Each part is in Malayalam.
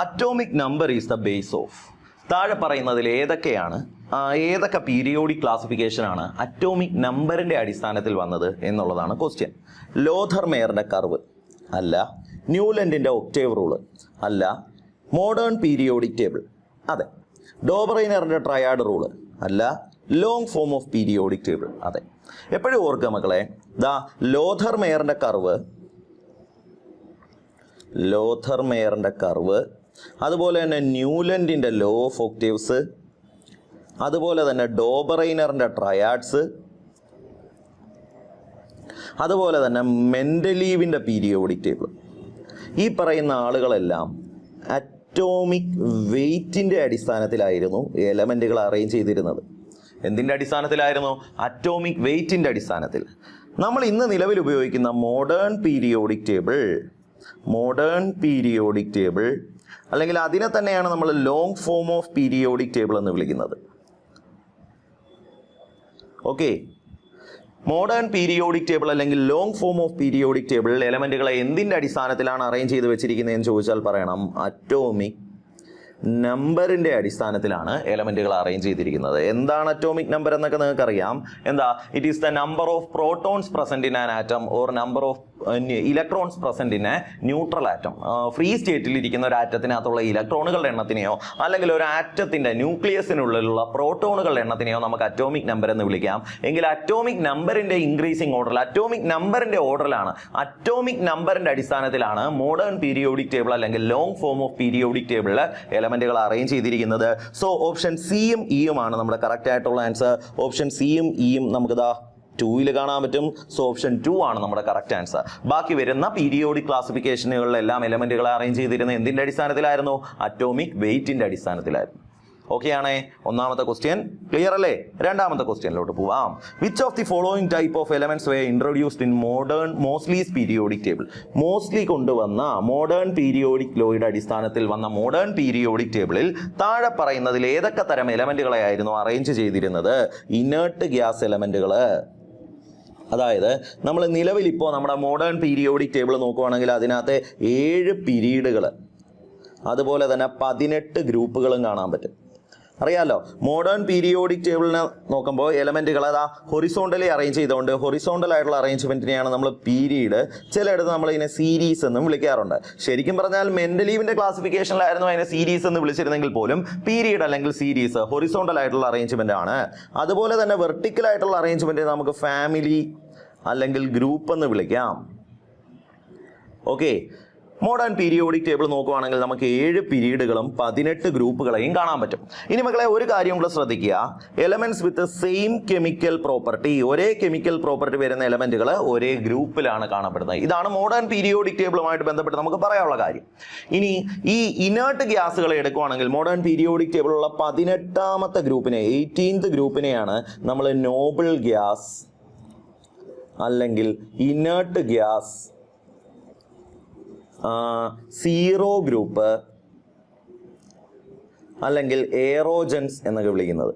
Atomic number is the base of. താഴെ പറയുന്നതിൽ ഏതൊക്കെ പീരിയോഡിക് ക്ലാസിഫിക്കേഷൻ ആണ് അറ്റോമിക് നമ്പറിന്റെ അടിസ്ഥാനത്തിൽ വന്നത് എന്നുള്ളതാണ് ക്വസ്റ്റ്യൻ. ലോഥർമെയറിന്റെ കർവ് അല്ല, ന്യൂലൻഡിന്റെ ഒക്ടേവ് റൂള് അല്ല, മോഡേൺ പീരിയോഡിക് ടേബിൾ അതെ, ഡോബറൈനറിന്റെ ട്രയാഡ് റൂള് അല്ല, long form of periodic table അതെ. എപ്പോഴും ഓർക്കുക മക്കളെ, ലോഥർമെയറിന്റെ കർവ്, അതുപോലെ തന്നെ ന്യൂലൻഡിന്റെ ലോ ഓഫ് ഒക്ടേവ്സ്, അതുപോലെ തന്നെ ഡോബറൈനറിന്റെ ട്രയാഡ്സ്, അതുപോലെ തന്നെ മെൻഡലീവിന്റെ പീരിയോഡിക് ടേബിൾ. ഈ പറയുന്ന ആളുകളെല്ലാം അറ്റോമിക് വെയ്റ്റിന്റെ അടിസ്ഥാനത്തിലായിരുന്നു എലമെന്റുകൾ അറേഞ്ച് ചെയ്തിരുന്നത്. എന്തിന്റെ അടിസ്ഥാനത്തിലായിരുന്നു? അറ്റോമിക് വെയ്റ്റിന്റെ അടിസ്ഥാനത്തിൽ. നമ്മൾ ഇന്ന് നിലവിൽ ഉപയോഗിക്കുന്ന മോഡേൺ പീരിയോഡിക് ടേബിൾ അല്ലെങ്കിൽ അതിനെ തന്നെയാണ് നമ്മൾ long form of periodic table എന്ന് വിളിക്കുന്നത്. ഓക്കെ, മോഡേൺ പീരിയോഡിക് ടേബിൾ അല്ലെങ്കിൽ long form of periodic table എലമെന്റുകളെ എന്തിന്റെ അടിസ്ഥാനത്തിലാണ് അറേഞ്ച് ചെയ്ത് വെച്ചിരിക്കുന്നതെന്ന് ചോദിച്ചാൽ പറയണം, അറ്റോമിക് നമ്പറിന്റെ അടിസ്ഥാനത്തിലാണ് എലമെന്റുകൾ അറേഞ്ച് ചെയ്തിരിക്കുന്നത്. എന്താണ് അറ്റോമിക് നമ്പർ എന്നൊക്കെ നിങ്ങൾക്ക് അറിയാം. എന്താ? It is the number of protons present in an atom or number of electrons present in A neutral atom. Free സ്റ്റേറ്റിൽ ഇരിക്കുന്ന ഒരു ആറ്റത്തിനകത്തുള്ള ഇലക്ട്രോണുകളുടെ എണ്ണത്തിനെയോ അല്ലെങ്കിൽ ഒരു ആറ്റത്തിന്റെ ന്യൂക്ലിയസിനുള്ളിലുള്ള പ്രോട്ടോണുകളുടെ എണ്ണത്തിനെയോ നമുക്ക് അറ്റോമിക് നമ്പർ എന്ന് വിളിക്കാം. എങ്കിൽ അറ്റോമിക് നമ്പറിന്റെ ഇൻക്രീസിംഗ് ഓർഡറിൽ, അറ്റോമിക് നമ്പറിന്റെ ഓർഡറിലാണ്, അറ്റോമിക് നമ്പറിന്റെ അടിസ്ഥാനത്തിലാണ് മോഡേൺ പീരിയോഡിക് ടേബിൾ അല്ലെങ്കിൽ ലോങ് ഫോം ഓഫ് പീരിയോഡിക് ടേബിളിൽ എലമെന്റുകൾ അറേഞ്ച് ചെയ്തിരിക്കുന്നത്. സോ ഓപ്ഷൻ സിയും ഇയുമാണ് നമ്മുടെ കറക്റ്റ് ആയിട്ടുള്ള ആൻസർ. ഓപ്ഷൻ സിയും ഇയും നമുക്ക് 2 കാണാൻ പറ്റും. സോ ഓപ്ഷൻ 2 ആണ് നമ്മുടെ കറക്റ്റ് ആൻസർ. ബാക്കി വരുന്ന പീരിയോഡിക് ക്ലാസിഫിക്കേഷനുകളിലെല്ലാം എലമെന്റുകളെ അറേഞ്ച് ചെയ്തിരുന്നത് എന്തിന്റെ അടിസ്ഥാനത്തിലായിരുന്നു? അറ്റോമിക് വെയ്റ്റിന്റെ അടിസ്ഥാനത്തിലായിരുന്നു. ഓക്കെ ആണേ? ഒന്നാമത്തെ ക്വസ്റ്റ്യൻ ക്ലിയർ അല്ലേ? രണ്ടാമത്തെ ക്വസ്റ്റ്യനിലോട്ട് പോവാം. Which of the following type of elements were introduced in Moseley's periodic table? Moseley കൊണ്ടുവന്ന മോഡേൺ പീരിയോഡിക് ലോയുടെ അടിസ്ഥാനത്തിൽ വന്ന മോഡേൺ പീരിയോഡിക് ടേബിളിൽ താഴെ പറയുന്നതിൽ ഏതൊക്കെ തരം എലമെന്റുകളെയായിരുന്നു അറേഞ്ച് ചെയ്തിരുന്നത്? ഇനേർട്ട് ഗ്യാസ് എലമെന്റുകൾ. അതായത് നമ്മൾ നിലവിൽ ഇപ്പോൾ നമ്മുടെ മോഡേൺ പീരിയോഡിക് ടേബിൾ നോക്കുവാണെങ്കിൽ അതിനകത്ത് 7 പീരീഡുകൾ അതുപോലെ തന്നെ 18 ഗ്രൂപ്പുകളും കാണാൻ പറ്റും. അറിയാലോ, മോഡേൺ പീരിയോഡിക് ടേബിളിനെ നോക്കുമ്പോൾ എലമെന്റുകൾ ഹൊറിസോണ്ടലി അറേഞ്ച് ചെയ്തുകൊണ്ട് ഹൊറിസോണ്ടൽ ആയിട്ടുള്ള അറേഞ്ച്മെന്റിനെയാണ് നമ്മൾ പീരീഡ്, ചിലയിടത്ത് നമ്മൾ ഇതിനെ സീരീസ് എന്നും വിളിക്കാറുണ്ട്. ശരിക്കും പറഞ്ഞാൽ മെൻഡലീവിന്റെ ക്ലാസിഫിക്കേഷനിലായിരുന്നു അതിനെ സീരീസ് എന്ന് വിളിച്ചിരുന്നെങ്കിൽ പോലും പീരീഡ് അല്ലെങ്കിൽ സീരീസ് ഹൊറിസോണ്ടൽ ആയിട്ടുള്ള അറേഞ്ച്മെന്റ് ആണ്. അതുപോലെ തന്നെ വെർട്ടിക്കൽ ആയിട്ടുള്ള അറേഞ്ച്മെന്റ് നമുക്ക് ഫാമിലി അല്ലെങ്കിൽ ഗ്രൂപ്പ് എന്ന് വിളിക്കാം. ഓക്കെ, മോഡേൺ പീരിയോഡിക് ടേബിൾ നോക്കുവാണെങ്കിൽ നമുക്ക് 7 പീരീഡുകളും 18 ഗ്രൂപ്പുകളെയും കാണാൻ പറ്റും. ഇനി മക്കളെ ഒരു കാര്യം കൂടെ ശ്രദ്ധിക്കുക, elements with same chemical property, ഒരേ കെമിക്കൽ പ്രോപ്പർട്ടി വരുന്ന എലമെന്റുകൾ ഒരേ ഗ്രൂപ്പിലാണ് കാണപ്പെടുന്നത്. ഇതാണ് മോഡേൺ പീരിയോഡിക് ടേബിളുമായിട്ട് ബന്ധപ്പെട്ട് നമുക്ക് പറയാനുള്ള കാര്യം. ഇനി ഈ ഇനേർട്ട് ഗ്യാസുകളെ എടുക്കുവാണെങ്കിൽ മോഡേൺ പീരിയോഡിക് ടേബിളുള്ള 18ാമത്തെ ഗ്രൂപ്പിനെ, 18th ഗ്രൂപ്പിനെയാണ് നമ്മൾ നോബിൾ ഗ്യാസ് അല്ലെങ്കിൽ ഇനേർട്ട് ഗ്യാസ്, സീറോ ഗ്രൂപ്പ് അല്ലെങ്കിൽ എയറോജൻസ് എന്നൊക്കെ വിളിക്കുന്നത്.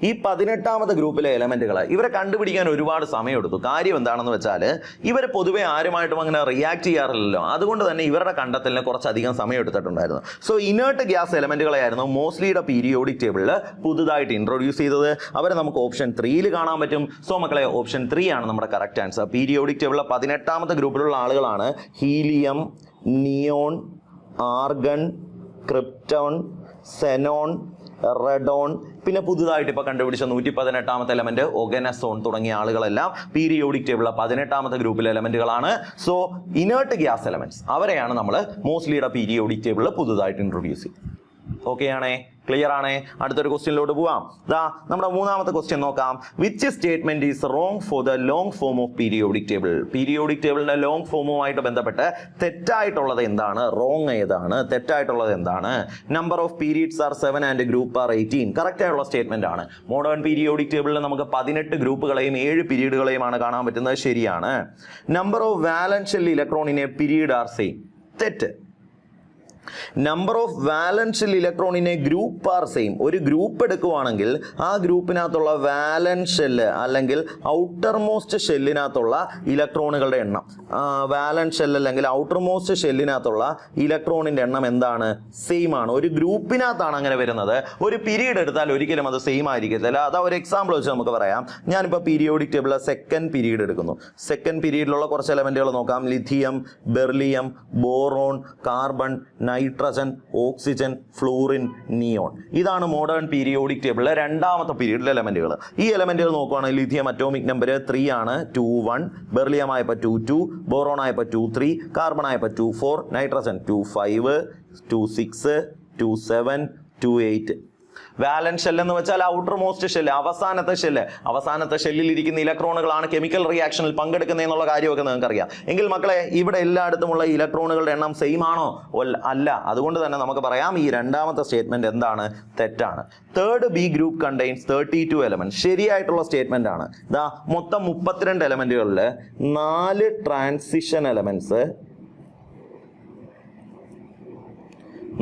ഈ 18ാമത്തെ ഗ്രൂപ്പിലെ എലമെന്റുകൾ ഇവരെ കണ്ടുപിടിക്കാൻ ഒരുപാട് സമയമെടുത്തു. കാര്യം എന്താണെന്ന് വെച്ചാൽ ഇവർ പൊതുവെ ആരുമായിട്ടും അങ്ങനെ റിയാക്ട് ചെയ്യാറില്ലല്ലോ, അതുകൊണ്ട് തന്നെ ഇവരുടെ കണ്ടെത്തലിന് കുറച്ചധികം സമയം എടുത്തിട്ടുണ്ടായിരുന്നു. സോ ഇനേർട്ട് ഗ്യാസ് എലമെന്റുകളെയായിരുന്നു മോസ്ലിയുടെ പീരിയോഡിക് ടേബിളിൽ പുതുതായിട്ട് ഇൻട്രൊഡ്യൂസ് ചെയ്തത്. അവരെ നമുക്ക് ഓപ്ഷൻ 3 കാണാൻ പറ്റും. സോ മക്കളെ ഓപ്ഷൻ 3 ആണ് നമ്മുടെ കറക്റ്റ് ആൻസർ. പീരിയോഡിക് ടേബിളിലെ 18ാമത്തെ ഗ്രൂപ്പിലുള്ള ആളുകളാണ് helium, neon, argon, krypton, xenon, radon, പിന്നെ പുതുതായിട്ട് ഇപ്പോൾ കണ്ടുപിടിച്ച 118ാമത്തെ എലമെന്റ് ഒഗനസോൺ തുടങ്ങിയ ആളുകളെല്ലാം പീരിയോഡിക് ടേബിളിലെ 18ാമത്തെ ഗ്രൂപ്പിലെ എലമെന്റുകളാണ്. സോ ഇനേർട്ട് ഗ്യാസ് എലമെന്റ്സ് അവരെയാണ് നമ്മൾ മോസ്ലിയുടെ പീരിയോഡിക് ടേബിളിൽ പുതുതായിട്ട് ഇൻട്രൊഡ്യൂസ് ചെയ്തത്. ഓക്കെ ആണേ? ക്ലിയർ ആണേ? അടുത്തൊരു ക്വസ്റ്റ്യനിലോട്ട് പോവാം. നമ്മുടെ മൂന്നാമത്തെ ക്വസ്റ്റ്യൻ നോക്കാം. Which statement is wrong for the long form of periodic table? Periodic ടേബിളിന്റെ ലോങ് ഫോമുമായിട്ട് ബന്ധപ്പെട്ട് തെറ്റായിട്ടുള്ളത് എന്താണ്, റോങ് ഏതാണ്, തെറ്റായിട്ടുള്ളത് എന്താണ്? Number of periods are 7 and group are 18. Correct ആയിട്ടുള്ള സ്റ്റേറ്റ്മെന്റ് ആണ്. മോഡേൺ പീരിയോഡിക് ടേബിളിൽ നമുക്ക് 18 ഗ്രൂപ്പുകളെയും 7 പീരീഡുകളെയുമാണ് കാണാൻ പറ്റുന്നത്. ശരിയാണ്. Number of valence electron in a period are same. തെറ്റ്. Number of valence shell electron in a group are same. ഒരു ഗ്രൂപ്പ് എടുക്കുവാണെങ്കിൽ ആ ഗ്രൂപ്പിനകത്തുള്ള വാലൻസ് ഷെല്ല് അല്ലെങ്കിൽ ഔട്ടർ മോസ്റ്റ് ഷെല്ലിനകത്തുള്ള ഇലക്ട്രോണുകളുടെ എണ്ണം, വാലൻസ് ഷെൽ അല്ലെങ്കിൽ ഔട്ടർ മോസ്റ്റ് ഷെല്ലിനകത്തുള്ള ഇലക്ട്രോണിന്റെ എണ്ണം എന്താണ്? സെയിം ആണ്. ഒരു ഗ്രൂപ്പിനകത്താണ് അങ്ങനെ വരുന്നത്. ഒരു പീരീഡ് എടുത്താൽ ഒരിക്കലും അത് സെയിം ആയിരിക്കത്തില്ല. അതാ ഒരു എക്സാമ്പിൾ വെച്ച് നമുക്ക് പറയാം. ഞാനിപ്പോൾ പീരിയോഡിക് ടേബിളിലെ സെക്കൻഡ് പീരീഡ് എടുക്കുന്നു. സെക്കൻഡ് പീരീഡിലുള്ള കുറച്ച് എലമെന്റുകൾ നോക്കാം. Lithium, beryllium, boron, carbon, nitrogen, oxygen, fluorine, neon. ഇതാണ് മോഡേൺ പീരിയോഡിക് ടേബിളിലെ രണ്ടാമത്തെ പീരീഡിലെ എലമെന്റുകൾ. ഈ എലമെന്റുകൾ നോക്കുകയാണെങ്കിൽ ലിഥിയം അറ്റോമിക് നമ്പർ 3 ആണ്, 2 1. ബെർലിയം ആയപ്പോൾ 2 2, ബോറോൺ ആയപ്പോൾ 2 3, കാർബൺ ആയപ്പോൾ 2 4, നൈട്രജൻ 2 5, 2 6, 2 7, 2 8. വാലൻസ് ഷെൽ എന്ന് വെച്ചാൽ ഔട്ടർ മോസ്റ്റ് ഷെല്ല്, അവസാനത്തെ ഷെല്ല്. അവസാനത്തെ ഷെല്ലിൽ ഇരിക്കുന്ന ഇലക്ട്രോണുകളാണ് കെമിക്കൽ റിയാക്ഷനിൽ പങ്കെടുക്കുന്നത് എന്നുള്ള കാര്യമൊക്കെ നിങ്ങൾക്കറിയാം. എങ്കിൽ മക്കളെ, ഇവിടെ എല്ലായിടത്തുമുള്ള ഇലക്ട്രോണുകളുടെ എണ്ണം സെയിം ആണോ? അല്ല. അതുകൊണ്ട് തന്നെ നമുക്ക് പറയാം ഈ രണ്ടാമത്തെ സ്റ്റേറ്റ്മെന്റ് എന്താണ്? തെറ്റാണ്. Third B group contains 32 element. ശരിയായിട്ടുള്ള സ്റ്റേറ്റ്മെന്റ് ആണ്. ഇതാ മൊത്തം 32 എലമെന്റുകളിൽ 4 transition elements,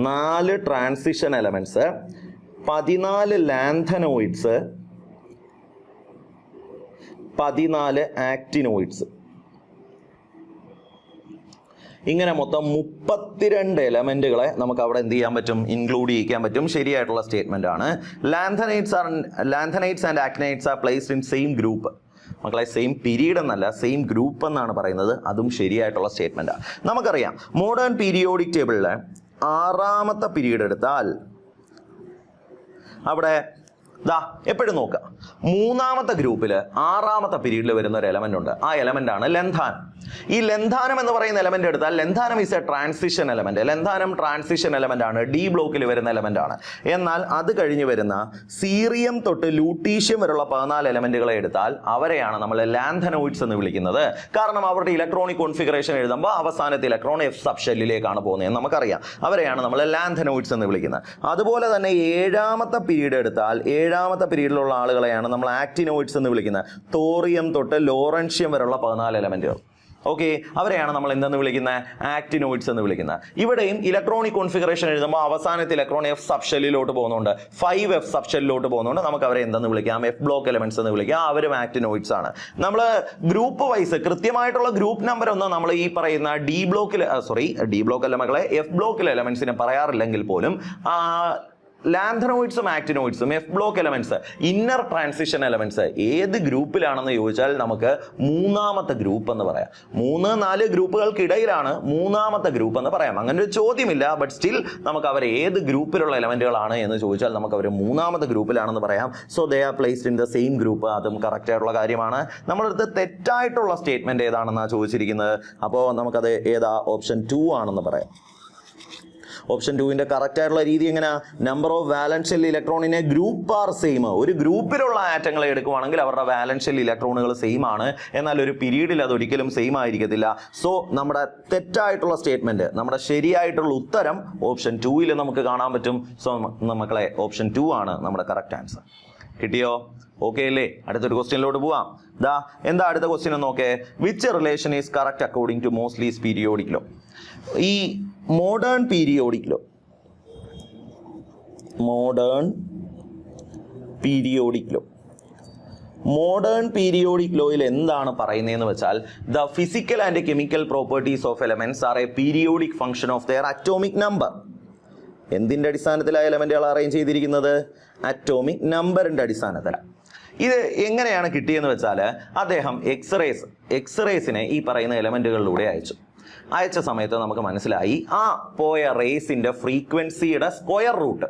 4 transition elements, 14 ലാൻഥനോയിഡ്സ്, 14 actinoids. ഇങ്ങനെ മൊത്തം 32 എലമെന്റുകളെ നമുക്ക് അവിടെ എന്ത് ചെയ്യാൻ പറ്റും? ഇൻക്ലൂഡ് ചെയ്യിക്കാൻ പറ്റും. ശരിയായിട്ടുള്ള സ്റ്റേറ്റ്മെന്റ് ആണ്. Lanthanides and actinides are placed in same group. മക്കളെ, സെയിം പീരീഡ് എന്നല്ല, സെയിം ഗ്രൂപ്പ് എന്നാണ് പറയുന്നത്. അതും ശരിയായിട്ടുള്ള സ്റ്റേറ്റ്മെന്റാണ്. നമുക്കറിയാം മോഡേൺ പീരിയോഡിക് ടേബിളിലെ 6ാമത്തെ പീരീഡ് എടുത്താൽ അവിടെ എപ്പോഴും നോക്കുക, 3ാമത്തെ ഗ്രൂപ്പിൽ 6ാമത്തെ പീരീഡിൽ വരുന്ന ഒരു എലമെന്റ് ഉണ്ട്. ആ എലമെന്റ് ആണ് ലെന്താനം. ഈ ലെന്താനം എന്ന് പറയുന്ന എലമെന്റ് എടുത്താൽ lanthanum is a transition element. Lanthanum transition element ആണ്, ഡി ബ്ലോക്കിൽ വരുന്ന എലമെന്റ് ആണ്. എന്നാൽ അത് കഴിഞ്ഞ് വരുന്ന സീറിയം തൊട്ട് ലൂട്ടീഷ്യം വരെയുള്ള 14 എലമെന്റുകളെ എടുത്താൽ അവരെയാണ് നമ്മൾ ലാൻഥനോയിഡ്സ് എന്ന് വിളിക്കുന്നത്. കാരണം അവരുടെ ഇലക്ട്രോണിക് കോൺഫിഗറേഷൻ എഴുതുമ്പോൾ അവസാനത്തെ ഇലക്ട്രോൺ എഫ് സബ് ഷെല്ലിലേക്കാണ് പോകുന്നത് നമുക്കറിയാം. അവരെയാണ് നമ്മൾ ലാൻഥനോയിഡ്സ് എന്ന് വിളിക്കുന്നത്. അതുപോലെ തന്നെ 7ാമത്തെ പീരീഡ് എടുത്താൽ 7ാമത്തെ പീരീഡിലുള്ള ആളുകളെയാണ് നമ്മൾ ആക്ടിനോയിഡ്സ് എന്ന് വിളിക്കുന്നത്. തോറിയം തൊട്ട് ലോറൻഷ്യം വരെയുള്ള 14 എലമെന്റുകൾ. ഓക്കെ, അവരെയാണ് നമ്മൾ എന്തെന്ന് വിളിക്കുന്നത്? ആക്ടിനോയിഡ്സ് എന്ന് വിളിക്കുന്നത്. ഇവിടെയും ഇലക്ട്രോണിക് കോൺഫിഗറേഷൻ എഴുതുമ്പോൾ അവസാനത്തെ ഇലക്ട്രോൺ എഫ് സബ് ഷെല്ലിലോട്ട് പോകുന്നുണ്ട്, 5 എഫ് സബ് ഷെല്ലിലോട്ട് പോകുന്നുണ്ട്. നമുക്ക് അവരെ എന്തെന്ന് വിളിക്കാം? എഫ് ബ്ലോക്ക് എലമെന്റ്സ് എന്ന് വിളിക്കാം. അവരും ആക്ടിനോയിഡ്സ് ആണ്. നമ്മൾ ഗ്രൂപ്പ് വൈസ് കൃത്യമായിട്ടുള്ള ഗ്രൂപ്പ് നമ്പർ ഒന്നും നമ്മൾ ഈ പറയുന്ന ഡി ബ്ലോക്കിൽ അല്ല മക്കളെ, എഫ് ബ്ലോക്കിൽ എലമെന്റ്സിനെ പറയാറില്ലെങ്കിൽ പോലും ലാൻഥനോയിഡ്സും ആക്ടിനോയിഡ്സും F block elements, inner transition elements ഏത് ഗ്രൂപ്പിലാണെന്ന് ചോദിച്ചാൽ നമുക്ക് 3ാമത്തെ ഗ്രൂപ്പ് എന്ന് പറയാം. 3 4 ഗ്രൂപ്പുകൾക്കിടയിലാണ് 3ാമത്തെ ഗ്രൂപ്പ് എന്ന് പറയാം. അങ്ങനെ ഒരു ചോദ്യമില്ല. ബട്ട് സ്റ്റിൽ നമുക്ക് അവർ ഏത് ഗ്രൂപ്പിലുള്ള എലമെന്റുകളാണ് എന്ന് ചോദിച്ചാൽ നമുക്ക് അവർ 3ാമത്തെ ഗ്രൂപ്പിലാണെന്ന് പറയാം. So they are placed in the same group. അതും കറക്റ്റ് ആയിട്ടുള്ള കാര്യമാണ്. നമ്മളടുത്ത് തെറ്റായിട്ടുള്ള സ്റ്റേറ്റ്മെന്റ് ഏതാണെന്നാണ് ചോദിച്ചിരിക്കുന്നത്. അപ്പോൾ നമുക്കത് ഏതാ? ഓപ്ഷൻ 2 ആണെന്ന് പറയാം. ഓപ്ഷൻ 2ന്റെ കറക്റ്റ് ആയിട്ടുള്ള രീതി എങ്ങനെയാ? നമ്പർ ഓഫ് വാലൻസ് ഷെൽ ഇലക്ട്രോണിനെ ഗ്രൂപ്പ് ആർ സെയിം. ഒരു ഗ്രൂപ്പിലുള്ള ആറ്റങ്ങളെ എടുക്കുവാണെങ്കിൽ അവരുടെ വാലൻസ് ഷെൽ ഇലക്ട്രോണുകൾ സെയിം ആണ്. എന്നാൽ ഒരു പീരീഡിൽ അത് ഒരിക്കലും സെയിം ആയിരിക്കത്തില്ല. സോ നമ്മുടെ തെറ്റായിട്ടുള്ള സ്റ്റേറ്റ്മെന്റ്, നമ്മുടെ ശരിയായിട്ടുള്ള ഉത്തരം ഓപ്ഷൻ 2ൽ നമുക്ക് കാണാൻ പറ്റും. സോ മക്കളെ, ഓപ്ഷൻ 2 ആണ് നമ്മുടെ കറക്റ്റ് ആൻസർ. കിട്ടിയോ? ഓക്കെ അല്ലേ? അടുത്തൊരു ക്വസ്റ്റ്യനിലോട്ട് പോവാം. എന്താ അടുത്ത ക്വസ്റ്റ്യൻ നോക്കേ. Which relation is correct according to Moseley's periodic law? ഈ മോഡേൺ പീരിയോഡിക് ലോയിൽ എന്താണ് പറയുന്നതെന്ന് വെച്ചാൽ, the physical and chemical properties of elements are a periodic function of their atomic number. എന്തിന്റെ അടിസ്ഥാനത്തിലാണ് എലമെന്റുകൾ അറേഞ്ച് ചെയ്തിരിക്കുന്നത്? അറ്റോമിക് നമ്പറിന്റെ അടിസ്ഥാനത്തിലാണ്. ഇത് എങ്ങനെയാണ് കിട്ടിയെന്ന് വെച്ചാൽ, അദ്ദേഹം എക്സ്റേസിനെ ഈ പറയുന്ന എലമെന്റുകളിലൂടെ അയച്ച സമയത്ത് നമുക്ക് മനസ്സിലായി ആ പോയ റേസിന്റെ ഫ്രീക്വൻസിയുടെ സ്ക്വയർ റൂട്ട്,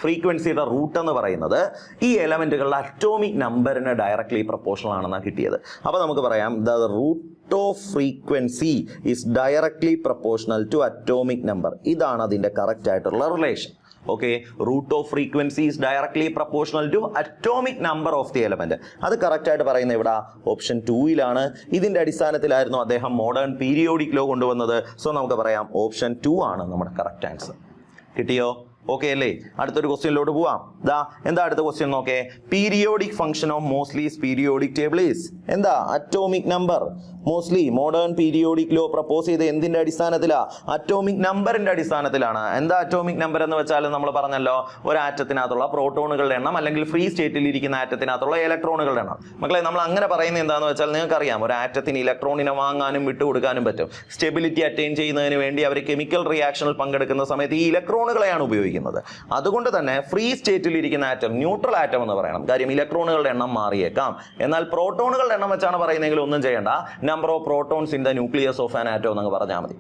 ഫ്രീക്വൻസിയുടെ റൂട്ട് എന്ന് പറയുന്നത് ഈ എലമെന്റുകളുടെ അറ്റോമിക് നമ്പറിന് ഡയറക്ട്ലി പ്രൊപ്പോർഷണൽ ആണെന്നാണ് കിട്ടിയത്. അപ്പോൾ നമുക്ക് പറയാം the root of frequency is directly proportional to atomic number. ഇതാണ് അതിന്റെ കറക്റ്റ് ആയിട്ടുള്ള relation. Okay, root of frequency is directly proportional to atomic number of the element. അത് കറക്റ്റ് ആയിട്ട് പറയുന്നത് ഇവിടെ ഓപ്ഷൻ 2ലാണ്. ഇതിന്റെ അടിസ്ഥാനത്തിലായിരുന്നു അദ്ദേഹം മോഡേൺ പീരിയോഡിക് ലോ കൊണ്ടുവന്നത്. സോ നമുക്ക് പറയാം ഓപ്ഷൻ 2 ആണ് നമ്മുടെ കറക്റ്റ് ആൻസർ. കിട്ടിയോ? ഓക്കെ അല്ലേ? അടുത്തൊരു ക്വസ്റ്റ്യനിലോട്ട് പോവാം. ദാ എന്താ അടുത്ത ക്വസ്റ്റ്യൻ നോക്കേ. Periodic function of Moseley's periodic table is എന്താ? Atomic number. Moseley modern periodic law propose ചെയ്ത് എന്തിന്റെ അടിസ്ഥാനത്തിലാ? അറ്റോമിക് നമ്പറിന്റെ അടിസ്ഥാനത്തിലാണ്. എന്താ അറ്റോമിക് നമ്പർ എന്ന് വെച്ചാൽ നമ്മൾ പറഞ്ഞല്ലോ, ഒരു ആറ്റത്തിനകത്തുള്ള പ്രോട്ടോണുകളുടെ എണ്ണം അല്ലെങ്കിൽ ഫ്രീ സ്റ്റേറ്റിൽ ഇരിക്കുന്ന ആറ്റത്തിനകത്തുള്ള ഇലക്ട്രോണുകളുടെ എണ്ണം. മക്കളെ നമ്മൾ അങ്ങനെ പറയുന്നത് എന്താണെന്ന് വെച്ചാൽ നിങ്ങൾക്കറിയാം, ഒരു ആറ്റത്തിന് ഇലക്ട്രോണിനെ വാങ്ങാനും വിട്ടുകൊടുക്കാനും പറ്റും. സ്റ്റെബിലിറ്റി അറ്റൈൻ ചെയ്യുന്നതിന് വേണ്ടി അവർ കെമിക്കൽ റിയാക്ഷനിൽ പങ്കെടുക്കുന്ന സമയത്ത് ഈ ഇലക്ട്രോണുകളെയാണ് ഉപയോഗിക്കുന്നത്. അതുകൊണ്ട് തന്നെ ഫ്രീ സ്റ്റേറ്റിൽ ഇരിക്കുന്ന ആറ്റം ന്യൂട്രൽ ആറ്റം എന്ന് പറയണം. കാര്യം ഇലക്ട്രോണുകളുടെ എണ്ണം മാറിയേക്കാം. എന്നാൽ പ്രോട്ടോണുകളുടെ എണ്ണം വെച്ചാണ് പറയുന്നതെങ്കിൽ ഒന്നും ചെയ്യേണ്ട, number of protons in the nucleus of an atom എന്നങ്ങ് പറഞ്ഞാൽ മതി.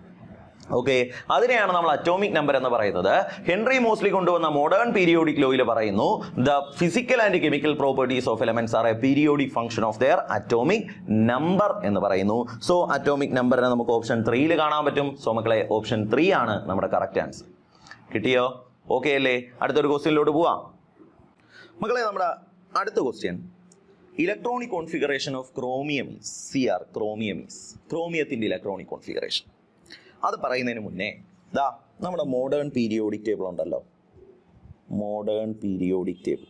ഓക്കെ, അതിനെയാണ് നമ്മൾ അറ്റോമിക് നമ്പർ എന്ന് പറയുന്നത്. ഹെൻറി മോസ്ലി കൊണ്ടുവന്ന മോഡേൺ പീരിയോഡിക് ലോയിൽ പറയുന്നു, the physical and chemical properties of elements are a periodic function of their atomic number എന്ന് പറയുന്നു. സോ അറ്റോമിക് നമ്പറിനെ നമുക്ക് ഓപ്ഷൻ 3 കാണാൻ പറ്റും. സോ മക്കളെ ഓപ്ഷൻ 3 ആണ് നമ്മുടെ കറക്റ്റ് ആൻസർ. കിട്ടിയോ? ഓക്കെ അല്ലേ? അടുത്തൊരു ക്വസ്റ്റ്യനിലോട്ട് പോവാം. മക്കളെ നമ്മുടെ അടുത്ത question, electronic configuration of chromium is CR. Chromium is ക്രോമിയത്തിന്റെ ഇലക്ട്രോണിക് കോൺഫിഗറേഷൻ. അത് പറയുന്നതിന് മുന്നേ ദാ നമ്മുടെ മോഡേൺ പീരിയോഡിക് ടേബിൾ ഉണ്ടല്ലോ, മോഡേൺ പീരിയോഡിക് ടേബിൾ.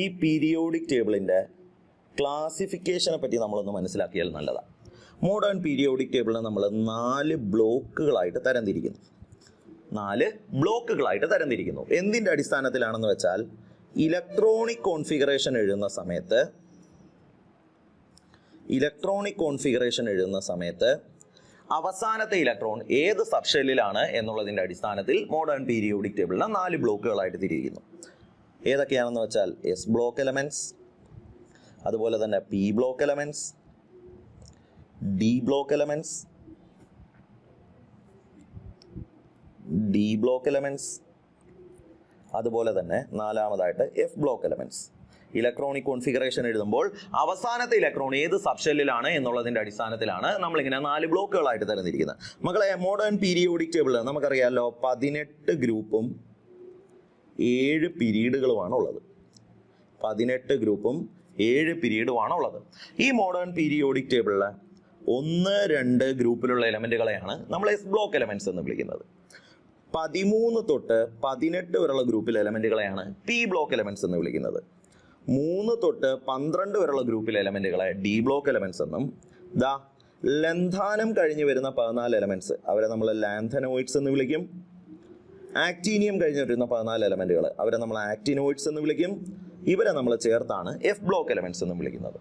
ഈ പീരിയോഡിക് ടേബിളിൻ്റെ ക്ലാസിഫിക്കേഷനെ പറ്റി നമ്മളൊന്ന് മനസ്സിലാക്കിയാൽ നല്ലതാണ്. മോഡേൺ പീരിയോഡിക് ടേബിളിനെ നമ്മൾ 4 ബ്ലോക്കുകളായിട്ട് തരംതിരിക്കുന്നു. 4 ബ്ലോക്കുകളായിട്ട് തരംതിരിക്കുന്നു. എന്തിൻ്റെ അടിസ്ഥാനത്തിലാണെന്ന് വെച്ചാൽ, ഇലക്ട്രോണിക് കോൺഫിഗറേഷൻ എഴുതുന്ന സമയത്ത് അവസാനത്തെ ഇലക്ട്രോൺ ഏത് സബ്ഷെല്ലിലാണ് എന്നുള്ളതിൻ്റെ അടിസ്ഥാനത്തിൽ മോഡേൺ പീരിയോഡിക് ടേബിളിനെ 4 ബ്ലോക്കുകളായിട്ട് തിരിക്കുന്നു. ഏതൊക്കെയാണെന്ന് വെച്ചാൽ എസ് ബ്ലോക്ക് എലമെന്റ്സ്, അതുപോലെ തന്നെ P block elements, D block elements, D block elements, അതുപോലെ തന്നെ 4ാമതായിട്ട് F block elements. Electronic configuration എഴുതുമ്പോൾ അവസാനത്തെ ഇലക്ട്രോൺ ഏത് സബ്ഷെല്ലിലാണ് എന്നുള്ളതിൻ്റെ അടിസ്ഥാനത്തിലാണ് നമ്മളിങ്ങനെ 4 ബ്ലോക്കുകളായിട്ട് തരംതിരിക്കുന്നത്. മക്കളെ മോഡേൺ പീരിയോഡിക് ടേബിൾ നമുക്കറിയാമല്ലോ, 18 ഗ്രൂപ്പും 7 പിരീഡുകളുമാണ് ഉള്ളത്. 18 ഗ്രൂപ്പും 7 പിരീഡുമാണ് ഉള്ളത്. ഈ മോഡേൺ പീരിയോഡിക് ടേബിളിൽ 1, 2 ഗ്രൂപ്പിലുള്ള എലമെന്റുകളെയാണ് നമ്മൾ എസ് ബ്ലോക്ക് എലമെന്റ്സ് എന്ന് വിളിക്കുന്നത്. 13 തൊട്ട് 18 വരെയുള്ള ഗ്രൂപ്പിലെ എലമെന്റുകളെയാണ് പി ബ്ലോക്ക് എലമെന്റ്സ് എന്ന് വിളിക്കുന്നത്. 3 തൊട്ട് 12 വരെയുള്ള ഗ്രൂപ്പിലെ എലമെന്റുകളെ ഡി ബ്ലോക്ക് എലമെന്റ്സ് എന്നും, ദാ ലന്ധാനം കഴിഞ്ഞ് വരുന്ന 14 എലമെന്റ്സ് അവരെ നമ്മൾ ലാന്തനോയിഡ്സ് എന്ന് വിളിക്കും. ആക്ടീനിയം കഴിഞ്ഞ് വരുന്ന 14 എലമെന്റുകൾ അവരെ നമ്മൾ ആക്ടിനോയിഡ്സ് എന്ന് വിളിക്കും. ഇവരെ നമ്മൾ ചേർത്താണ് എഫ് ബ്ലോക്ക് എലമെന്റ്സ് എന്ന് വിളിക്കുന്നത്.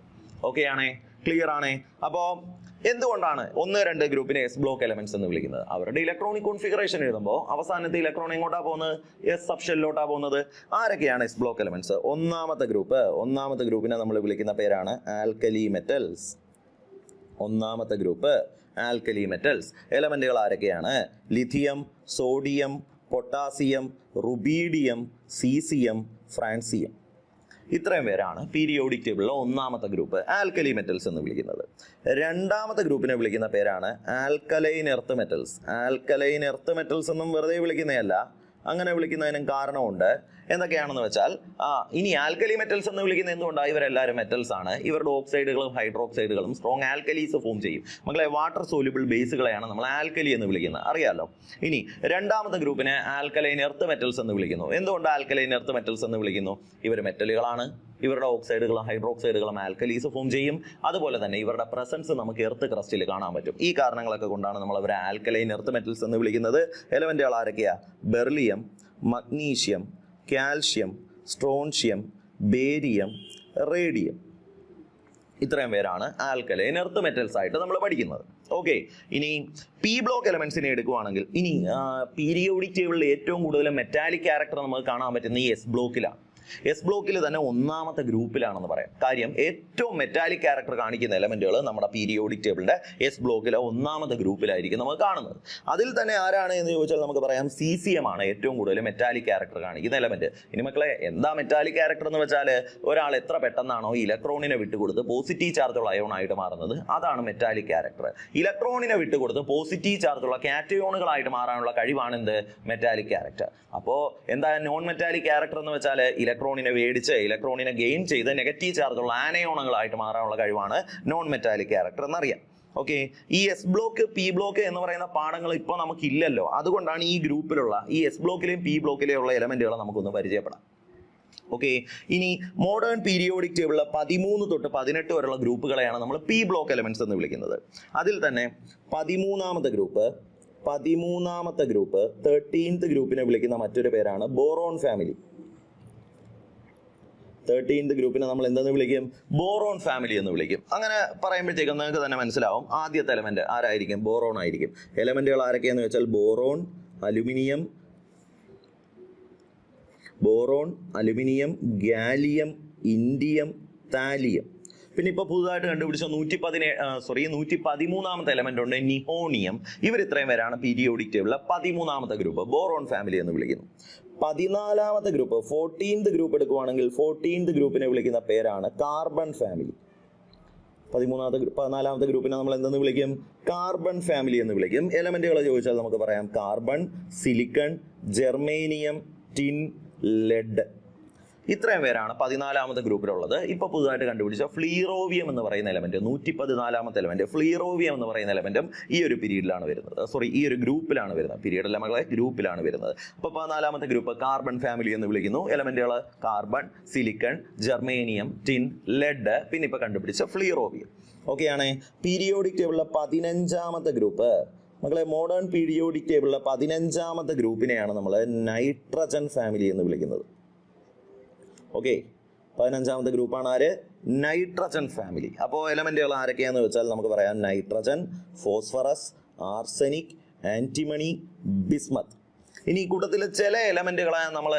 ഓക്കെ ആണേ? ക്ലിയർ ആണേ? അപ്പോൾ എന്തുകൊണ്ടാണ് 1, 2 ഗ്രൂപ്പിനെ എസ് ബ്ലോക്ക് എലമെന്റ്സ് എന്ന് വിളിക്കുന്നത്? അവരുടെ ഇലക്ട്രോണിക് കോൺഫിഗറേഷൻ എഴുതുമ്പോൾ അവസാനത്തെ ഇലക്ട്രോൺ എങ്ങോട്ടാ പോകുന്നത്? എസ് സബ്ഷെല്ലിലോട്ടാ പോകുന്നത്. ആരൊക്കെയാണ് എസ് ബ്ലോക്ക് എലമെന്റ്സ്? ഒന്നാമത്തെ ഗ്രൂപ്പിനെ നമ്മൾ വിളിക്കുന്ന പേരാണ് ആൽക്കലി മെറ്റൽസ്. ഒന്നാമത്തെ ഗ്രൂപ്പ് ആൽക്കലി മെറ്റൽസ്. എലമെന്റുകൾ ആരൊക്കെയാണ്? Lithium, sodium, potassium, rubidium, caesium, francium. ഇത്രയും പേരാണ് പീരിയോഡിക് ടേബിളിലെ ഒന്നാമത്തെ ഗ്രൂപ്പ് ആൽക്കലി മെറ്റൽസ് എന്ന് വിളിക്കുന്നത്. രണ്ടാമത്തെ ഗ്രൂപ്പിനെ വിളിക്കുന്ന പേരാണ് alkaline earth metals. Alkaline earth metals എന്നും വെറുതെ വിളിക്കുന്നതല്ല, അങ്ങനെ വിളിക്കുന്നതിനും കാരണമുണ്ട്. എന്തൊക്കെയാണെന്ന് വെച്ചാൽ, ഇനി ആൽക്കലി മെറ്റൽസ് എന്ന് വിളിക്കുന്നത് എന്തുകൊണ്ടാണ്? ഇവരെല്ലാവരും മെറ്റൽസ് ആണ്. ഇവരുടെ ഓക്സൈഡുകളും ഹൈഡ്രോക്സൈഡുകളും സ്ട്രോങ് ആൽക്കലീസ് ഫോം ചെയ്യും. മക്കളെ വാട്ടർ സോല്യൂബിൾ ബേസുകളെയാണ് നമ്മൾ ആൽക്കലി എന്ന് വിളിക്കുന്നത്, അറിയാലോ. ഇനി രണ്ടാമത്തെ ഗ്രൂപ്പിനെ ആൽക്കലൈൻ എർത്ത് മെറ്റൽസ് എന്ന് വിളിക്കുന്നു. എന്തുകൊണ്ട് ആൽക്കലൈൻ എർത്ത് മെറ്റൽസ് എന്ന് വിളിക്കുന്നു? ഇവർ മെറ്റലുകളാണ്. ഇവരുടെ ഓക്സൈഡുകളും ഹൈഡ്രോക്സൈഡുകളും ആൽക്കലീസ് ഫോം ചെയ്യും. അതുപോലെ തന്നെ ഇവരുടെ പ്രസൻസ് നമുക്ക് എർത്ത് ക്രസ്റ്റിൽ കാണാൻ പറ്റും. ഈ കാരണങ്ങളൊക്കെ കൊണ്ടാണ് നമ്മൾ അവരെ ആൽക്കലൈൻ എർത്ത് മെറ്റൽസ് എന്ന് വിളിക്കുന്നത്. എലമെന്റുകൾ ആരൊക്കെയാ? Beryllium, magnesium, calcium, strontium, barium, radium. ഇത്രയും പേരാണ് ആൽക്കലൈൻ എർത്ത് മെറ്റൽസ് ആയിട്ട് നമ്മൾ പഠിക്കുന്നത്. ഓക്കെ, ഇനി പി ബ്ലോക്ക് എലമെന്റ്സിനെ എടുക്കുവാണെങ്കിൽ, ഇനി പീരിയോഡിക് ടേബിളിൽ ഏറ്റവും കൂടുതൽ മെറ്റാലിക് ക്യാരക്ടർ നമുക്ക് കാണാൻ പറ്റുന്ന ഈ എസ് ബ്ലോക്കിലാണ്. എസ് ബ്ലോക്കിൽ തന്നെ ഒന്നാമത്തെ ഗ്രൂപ്പിലാണെന്ന് പറയാം. കാര്യം ഏറ്റവും മെറ്റാലിക് ക്യാരക്ടർ കാണിക്കുന്ന എലമെന്റുകൾ നമ്മുടെ പീരിയോഡിക് ടേബിളിന്റെ എസ് ബ്ലോക്കിലെ ഒന്നാമത്തെ ഗ്രൂപ്പിലായിരിക്കും നമുക്ക് കാണുന്നത്. അതിൽ തന്നെ ആരാണ് എന്ന് ചോദിച്ചാൽ നമുക്ക് പറയാം സീസിയം ആണ് ഏറ്റവും കൂടുതൽ മെറ്റാലിക് ക്യാരക്ടർ കാണിക്കുന്ന എലമെന്റ്. ഇനി മക്കളെ എന്താ മെറ്റാലിക് ക്യാരക്ടർ എന്ന് വെച്ചാൽ, ഒരാൾ എത്ര പെട്ടെന്നാണോ ഇലക്ട്രോണിനെ വിട്ടുകൊടുത്ത് പോസിറ്റീവ് ചാർജുള്ള അയോൺ ആയിട്ട് മാറുന്നത്, അതാണ് മെറ്റാലിക് ക്യാരക്ടർ. ഇലക്ട്രോണിനെ വിട്ടുകൊടുത്ത് പോസിറ്റീവ് ചാർജുള്ള കാറ്റയോണുകളായിട്ട് മാറാനുള്ള കഴിവാണ് എന്ത്? Metallic character. അപ്പോൾ എന്താ നോൺ മെറ്റാലിക് ക്യാരക്ടർ എന്ന് വെച്ചാൽ, ഇലക്ട്രോണിനെ മേടിച്ച് ഇലക്ട്രോണിനെ ഗെയിൻ ചെയ്ത് നെഗറ്റീവ് ചാർജുള്ള ആനയോണുകളായിട്ട് മാറാനുള്ള കഴിവാണ് നോൺ മെറ്റാലിക് ക്യാരക്ടർ എന്നറിയാം. ഓക്കെ, ഈ എസ് ബ്ലോക്ക് പി ബ്ലോക്ക് എന്ന് പറയുന്ന പാഠങ്ങൾ ഇപ്പോൾ നമുക്കില്ലല്ലോ. അതുകൊണ്ടാണ് ഈ ഗ്രൂപ്പിലുള്ള ഈ എസ് ബ്ലോക്കിലെയും പി ബ്ലോക്കിലെയും ഉള്ള എലമെന്റുകൾ നമുക്കൊന്ന് പരിചയപ്പെടാം. ഓക്കെ, ഇനി മോഡേൺ പീരിയോഡിക് ടേബിളിലെ 13 തൊട്ട് 18 വരെയുള്ള ഗ്രൂപ്പുകളെയാണ് നമ്മൾ പി ബ്ലോക്ക് എലമെന്റ്സ് എന്ന് വിളിക്കുന്നത്. അതിൽ തന്നെ 13ാമത്തെ ഗ്രൂപ്പ് 13th ഗ്രൂപ്പിനെ വിളിക്കുന്ന മറ്റൊരു പേരാണ് ബോറോൺ ഫാമിലി. 13th ഗ്രൂപ്പിനെ നമ്മൾ എന്തെന്ന് വിളിക്കും? ബോറോൺ ഫാമിലി എന്ന് വിളിക്കും. അങ്ങനെ പറയുമ്പോഴത്തേക്കും നിങ്ങൾക്ക് തന്നെ മനസ്സിലാവും ആദ്യത്തെ എലമെന്റ് ആരായിരിക്കും? ബോറോൺ ആയിരിക്കും. എലമെന്റുകൾ ആരൊക്കെയാന്ന് വെച്ചാൽ boron, aluminium, gallium, indium, thallium. പിന്നെ ഇപ്പോൾ പുതുതായിട്ട് കണ്ടുപിടിച്ച 113ാമത്തെ എലമെന്റ് ഉണ്ട് നിഹോണിയം. ഇവർ ഇത്രയും പേരാണ് പീരിയോഡിക് ടേബിളിലെ 13ാമത്തെ ഗ്രൂപ്പ് ബോറോൺ ഫാമിലി എന്ന് വിളിക്കുന്നു. 14ാമത്തെ ഗ്രൂപ്പ് 14th ഗ്രൂപ്പ് എടുക്കുവാണെങ്കിൽ 14th ഗ്രൂപ്പിനെ വിളിക്കുന്ന പേരാണ് കാർബൺ ഫാമിലി. 14ാമത്തെ ഗ്രൂപ്പിനെ നമ്മൾ എന്തെന്ന് വിളിക്കും? കാർബൺ ഫാമിലി എന്ന് വിളിക്കും. എലമെന്റുകൾ ചോദിച്ചാൽ നമുക്ക് പറയാം carbon, silicon, germanium, tin, lead. ഇത്രയും പേരാണ് 14ാമത്തെ ഗ്രൂപ്പിലുള്ളത്. ഇപ്പോൾ പുതുതായിട്ട് കണ്ടുപിടിച്ച ഫ്ലീറോവിയം എന്ന് പറയുന്ന എലമെന്റ് 114ാമത്തെ എലമെന്റ് ഫ്ലീറോവിയം എന്ന് പറയുന്ന എലമെന്റും ഈ ഒരു പീരീഡിലാണ് വരുന്നത്. ഈ ഒരു ഗ്രൂപ്പിലാണ് വരുന്നത്. പീരീഡല്ല മകളെ, ഗ്രൂപ്പിലാണ് വരുന്നത്. അപ്പോൾ 14ാമത്തെ ഗ്രൂപ്പ് കാർബൺ ഫാമിലി എന്ന് വിളിക്കുന്നു. എലമെന്റുകൾ carbon, silicon, germanium, tin, lead, പിന്നെ ഇപ്പോൾ കണ്ടുപിടിച്ച ഫ്ലീറോവിയം. ഓക്കെയാണ്. പീരിയോഡിക് ടേബിളിലെ 15ാമത്തെ ഗ്രൂപ്പ് മക്കളെ, മോഡേൺ പീരിയോഡിക് ടേബിളിലെ 15ാമത്തെ ഗ്രൂപ്പിനെയാണ് നമ്മൾ നൈട്രജൻ ഫാമിലി എന്ന് വിളിക്കുന്നത്. ഓക്കെ, 15ാമത്തെ ഗ്രൂപ്പാണ് ആര്? Nitrogen family. അപ്പോൾ എലമെന്റുകൾ ആരൊക്കെയാന്ന് വെച്ചാൽ നമുക്ക് പറയാം nitrogen, phosphorus, arsenic, antimony, bismuth. ഇനി ഈ കൂട്ടത്തിൽ ചില എലമെന്റുകളെ നമ്മൾ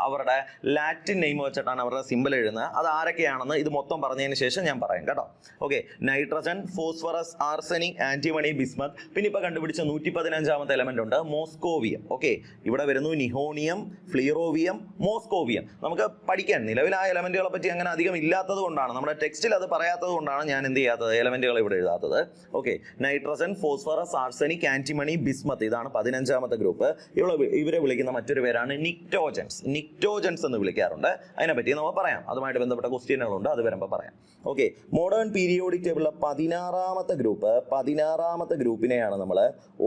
അവരുടെ ലാറ്റിൻ നെയിം വെച്ചിട്ടാണ് അവരുടെ സിമ്പിൾ എഴുതുന്നത്. അത് ആരൊക്കെയാണെന്ന് ഇത് മൊത്തം പറഞ്ഞതിന് ശേഷം ഞാൻ പറയാം കേട്ടോ. Okay, nitrogen, phosphorus, arsenic, antimony, bismuth. പിന്നെ ഇപ്പോൾ കണ്ടുപിടിച്ച 115ാമത്തെ എലമെന്റ് ഉണ്ട് മോസ്കോവിയം. ഓക്കെ, ഇവിടെ വരുന്നു നിഹോണിയം, ഫ്ലീറോവിയം, മോസ്കോവിയം. നമുക്ക് പഠിക്കാൻ നിലവിൽ ആ എലമെന്റുകളെ പറ്റി അങ്ങനെ അധികം ഇല്ലാത്തത് കൊണ്ടാണ്, നമ്മുടെ ടെക്സ്റ്റിൽ അത് പറയാത്തത് കൊണ്ടാണ് ഞാൻ എന്ത് ചെയ്യാത്തത്, എലമെന്റുകൾ ഇവിടെ എഴുതാത്തത്. Okay, nitrogen, phosphorus, arsenic, antimony, bismuth. ഇതാണ് 15ാമത്തെ ഗ്രൂപ്പ്. ഇവരെ വിളിക്കുന്ന മറ്റൊരു പേരാണ് നിക്ടോജൻസ് എന്ന് വിളിക്കാറുണ്ട്. അതിനെപ്പറ്റി നമുക്ക് പറയാം. അതുമായിട്ട് ബന്ധപ്പെട്ട ക്വസ്റ്റ്യനുകളുണ്ട്, അത് വരുമ്പോൾ പറയാം. ഓക്കെ, മോഡേൺ പീരിയോഡിക് ടേബിളിലെ 16ാമത്തെ ഗ്രൂപ്പിനെയാണ് നമ്മൾ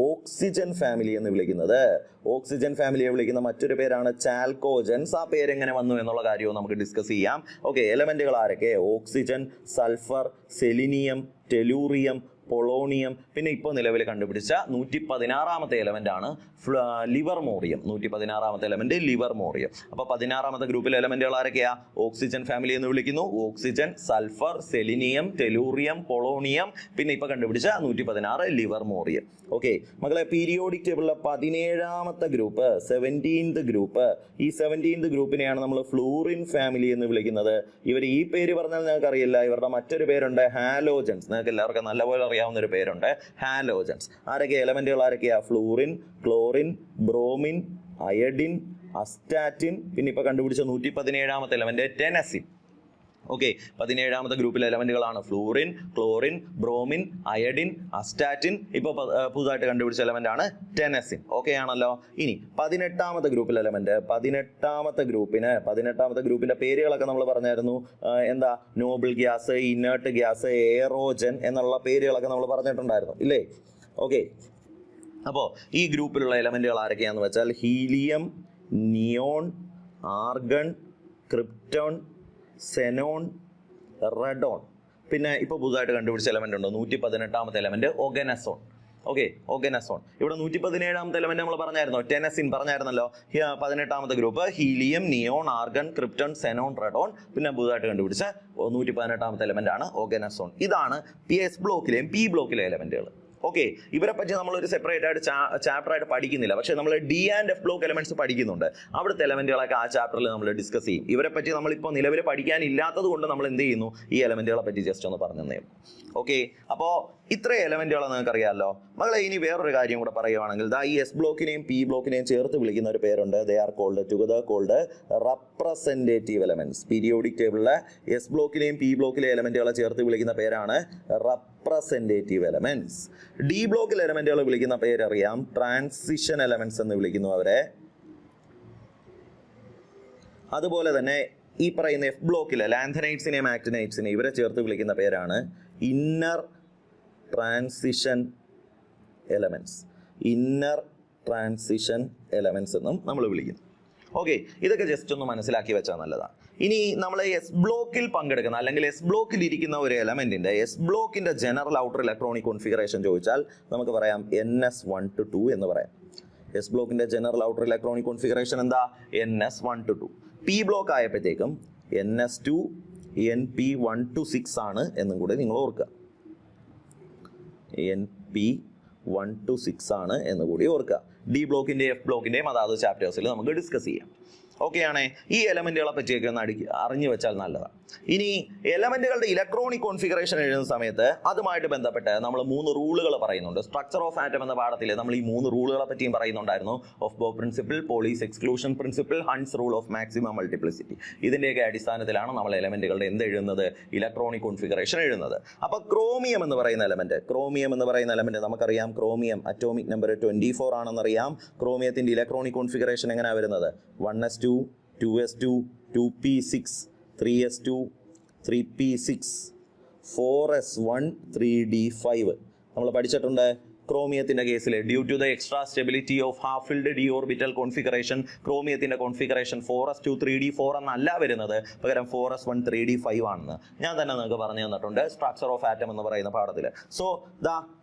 ഓക്സിജൻ ഫാമിലി എന്ന് വിളിക്കുന്നത്. ഓക്സിജൻ ഫാമിലിയെ വിളിക്കുന്ന മറ്റൊരു പേരാണ് ചാൽക്കോജൻസ്. ആ പേരെങ്ങനെ വന്നു എന്നുള്ള കാര്യവും നമുക്ക് ഡിസ്കസ് ചെയ്യാം. ഓക്കെ, എലമെന്റുകൾ ആരൊക്കെ? Oxygen, sulphur, selenium, tellurium, polonium. പിന്നെ ഇപ്പോൾ നിലവിൽ കണ്ടുപിടിച്ച 116ാമത്തെ എലമെന്റ് ആണ് ലിവർമോറിയം. 116ാമത്തെ element livermorium. അപ്പോൾ 16ാമത്തെ ഗ്രൂപ്പിലെ എലമെന്റുകൾ ആരൊക്കെയാ? ഓക്സിജൻ ഫാമിലി എന്ന് വിളിക്കുന്നു. Oxygen, sulphur, selenium, tellurium, polonium. പിന്നെ ഇപ്പോൾ കണ്ടുപിടിച്ച 116 ലിവർമോറിയം. ഓക്കെ മക്കളെ, പീരിയോഡിക് ടേബിളിലെ 17ാമത്തെ ഗ്രൂപ്പ് 17th ഗ്രൂപ്പ്. ഈ 17th ഗ്രൂപ്പിനെയാണ് നമ്മൾ ഫ്ലൂറിൻ ഫാമിലി എന്ന് വിളിക്കുന്നത്. ഇവർ ഈ പേര് പറഞ്ഞാൽ നിങ്ങൾക്ക് അറിയില്ല, ഇവരുടെ മറ്റൊരു പേരുണ്ട് ഹാലോജൻസ്. നിങ്ങൾക്ക് എല്ലാവർക്കും നല്ലപോലെ അറിയാവുന്ന ഒരു പേരുണ്ട് ഹാലോജൻസ്. ആരൊക്കെ എലമെന്റുകൾ ആരൊക്കെയാ? Fluorine, chlorine, bromine, iodine, astatine. പിന്നെ ഇപ്പൊ കണ്ടുപിടിച്ച 117ാമത്തെ എലമെന്റ് ടെനസിൻ. ഓക്കെ, 17ാമത്തെ ഗ്രൂപ്പിലെ എലമെന്റുകളാണ് fluorine, chlorine, bromine, iodine, astatine. ഇപ്പോൾ പുതുതായിട്ട് കണ്ടുപിടിച്ച എലമെന്റ് ആണ് ടെനസിൻ. ഓക്കെ ആണല്ലോ. ഇനി 18ാമത്തെ ഗ്രൂപ്പിലെ എലമെന്റ്. 18ാമത്തെ ഗ്രൂപ്പിന്റെ പേരുകളൊക്കെ നമ്മൾ പറഞ്ഞായിരുന്നു. നോബിൾ ഗ്യാസ്, ഇനേർട്ട് ഗ്യാസ്, എയറോജൻ എന്നുള്ള പേരുകളൊക്കെ നമ്മൾ പറഞ്ഞിട്ടുണ്ടായിരുന്നു ഇല്ലേ? ഓക്കെ, അപ്പോൾ ഈ ഗ്രൂപ്പിലുള്ള എലമെന്റുകൾ ആരൊക്കെയാന്ന് വെച്ചാൽ helium, neon, argon, krypton, xenon, radon. പിന്നെ ഇപ്പോൾ പുതുതായിട്ട് കണ്ടുപിടിച്ച എലമെന്റ് ഉണ്ട് 118ാമത്തെ എലമെന്റ് ഒഗനസോൺ. ഓക്കെ, ഒഗനസോൺ. ഇവിടെ 117ാമത്തെ എലമെന്റ് നമ്മൾ പറഞ്ഞായിരുന്നോ? ടെനസിൻ പറഞ്ഞായിരുന്നല്ലോ. 18ാമത്തെ group helium, neon, argon, krypton, xenon, radon. പിന്നെ പുതുതായിട്ട് കണ്ടുപിടിച്ച 118ാമത്തെ എലമെന്റ് ആണ് ഒഗനസോൺ. ഇതാണ് എസ് ബ്ലോക്കിലെയും പി ബ്ലോക്കിലെ എലമെന്റുകൾ. ഓക്കെ, ഇവരെ പറ്റി നമ്മളൊരു സെപ്പറേറ്റ് ആയിട്ട് ചാപ്റ്റർ ആയിട്ട് പഠിക്കുന്നില്ല. പക്ഷേ നമ്മൾ D and F block elements പഠിക്കുന്നുണ്ട്. അവിടുത്തെ എലമെന്റുകളൊക്കെ ആ ചാപ്റ്ററിൽ നമ്മൾ ഡിസ്കസ് ചെയ്യും. ഇവരെ പറ്റി നമ്മളിപ്പോൾ നിലവിൽ പഠിക്കാനില്ലാത്തത് കൊണ്ട് നമ്മൾ എന്ത് ചെയ്യുന്നു? ഈ എലമെന്റുകളെ പറ്റി ജസ്റ്റ് ഒന്ന് പറഞ്ഞു തന്നേ. ഓക്കെ, അപ്പോൾ ഇത്രയും എലമെന്റുകളെ നിങ്ങൾക്ക് അറിയാമല്ലോ മകളെ. ഇനി വേറൊരു കാര്യം കൂടെ പറയുവാണെങ്കിൽ ഈ എസ് ബ്ലോക്കിനെയും പി ബ്ലോക്കിനെയും ചേർത്ത് വിളിക്കുന്ന ഒരു പേരുണ്ട്. They are together called representative elements. Periodic ടേബിളിലെ എസ് ബ്ലോക്കിലെയും പി ബ്ലോക്കിലെ എലമെന്റുകളെ ചേർത്ത് വിളിക്കുന്ന പേരാണ് റെപ്രസെന്റേറ്റീവ് എലമെന്റ്സ്. ഡി ബ്ലോക്കിലെ എലമെന്റുകൾ വിളിക്കുന്ന പേരറിയാം, ട്രാൻസിഷൻ എലമെന്റ്സ് എന്ന് വിളിക്കുന്നു അവരെ. അതുപോലെ തന്നെ ഈ പറയുന്ന എഫ് ബ്ലോക്കിലെ ലാൻഥനൈറ്റ്സിനെയും ആക്ടിനൈറ്റ്സിനെയും ഇവരെ ചേർത്ത് വിളിക്കുന്ന പേരാണ് inner transition elements, inner transition elements എന്നും നമ്മൾ വിളിക്കുന്നു. ഓക്കെ, ഇതൊക്കെ ജസ്റ്റ് ഒന്ന് മനസ്സിലാക്കി വെച്ചാൽ നല്ലതാണ്. ഇനി നമ്മൾ എസ് ബ്ലോക്കിൽ പങ്കെടുക്കുന്ന അല്ലെങ്കിൽ എസ് ബ്ലോക്കിൽ ഇരിക്കുന്ന ഒരു എലമെന്റിന്റെ എസ് ബ്ലോക്കിന്റെ ജനറൽ ഔട്ടർ ഇലക്ട്രോണിക് കോൺഫിഗറേഷൻ ചോദിച്ചാൽ നമുക്ക് പറയാം NS1 to 2 എന്ന് പറയാം. എസ് ബ്ലോക്കിന്റെ ജനറൽ ഔട്ടർ ഇലക്ട്രോണിക് കോൺഫിഗറേഷൻ എന്താ? NS1 to 2. പി ബ്ലോക്ക് ആയപ്പോഴത്തേക്കും NS2 NP1 to 6 ആണ് എന്നും കൂടി നിങ്ങൾ ഓർക്കുക. NP1 to 6 ആണ് എന്ന് കൂടി ഓർക്കുക. ഡി ബ്ലോക്കിന്റെയും എഫ് ബ്ലോക്കിന്റെയും അതാത് ചാപ്റ്റേഴ്സിൽ നമുക്ക് ഡിസ്കസ് ചെയ്യാം. ഓക്കെ ആണേ, ഈ എലമെന്റുകളെ പറ്റിയൊക്കെ ഒന്ന് അറിഞ്ഞു വെച്ചാൽ നല്ലതാണ്. ഇനി എലമെന്റുകളുടെ ഇലക്ട്രോണിക് കോൺഫിഗറേഷൻ എഴുതുന്ന സമയത്ത് അതുമായിട്ട് ബന്ധപ്പെട്ട് നമ്മൾ 3 റൂളുകൾ പറയുന്നുണ്ട്. സ്ട്രക്ചർ ഓഫ് ആറ്റം എന്ന പാഠത്തിൽ നമ്മൾ ഈ 3 റൂളുകളെ പറ്റിയും പറയുന്നുണ്ടായിരുന്നു. ഓഫ് ബോ principle, Pauli's exclusion principle, Hund's rule of maximum multiplicity. ഇതിന്റെയൊക്കെ അടിസ്ഥാനത്തിലാണ് നമ്മൾ എലമെന്റുകളുടെ എന്ത് എഴുതുന്നത്? ഇലക്ട്രോണിക് കോൺഫിഗറേഷൻ എഴുതുന്നത്. അപ്പൊ ക്രോമിയം എന്ന് പറയുന്ന എലമെന്റ് നമുക്കറിയാം. ക്രോമിയം അറ്റോമിക് നമ്പർ 24 ആണെന്നറിയാം. ക്രോമിയത്തിന്റെ ഇലക്ട്രോണിക് കോൺഫിഗറേഷൻ എങ്ങനെയാണ് വരുന്നത്? 1s2 2s2 2p6 3s2 3p6 4s1 3d5 നമ്മൾ പഠിച്ചിട്ടുണ്ട്. ക്രോമിയത്തിന്റെ കേസിൽ due to the extra stability of half filled D orbital configuration ക്രോമിയത്തിന്റെ കോൺഫിഗറേഷൻ 4s2 3d4 എന്നല്ല വരുന്നത്, പകരം 4s1 3d5 ആണെന്ന് ഞാൻ തന്നെ നിങ്ങൾക്ക് പറഞ്ഞു തന്നിട്ടുണ്ട് സ്ട്രക്ചർ ഓഫ് ആറ്റം എന്ന് പറയുന്ന പാഠത്തിൽ. സോ ദാ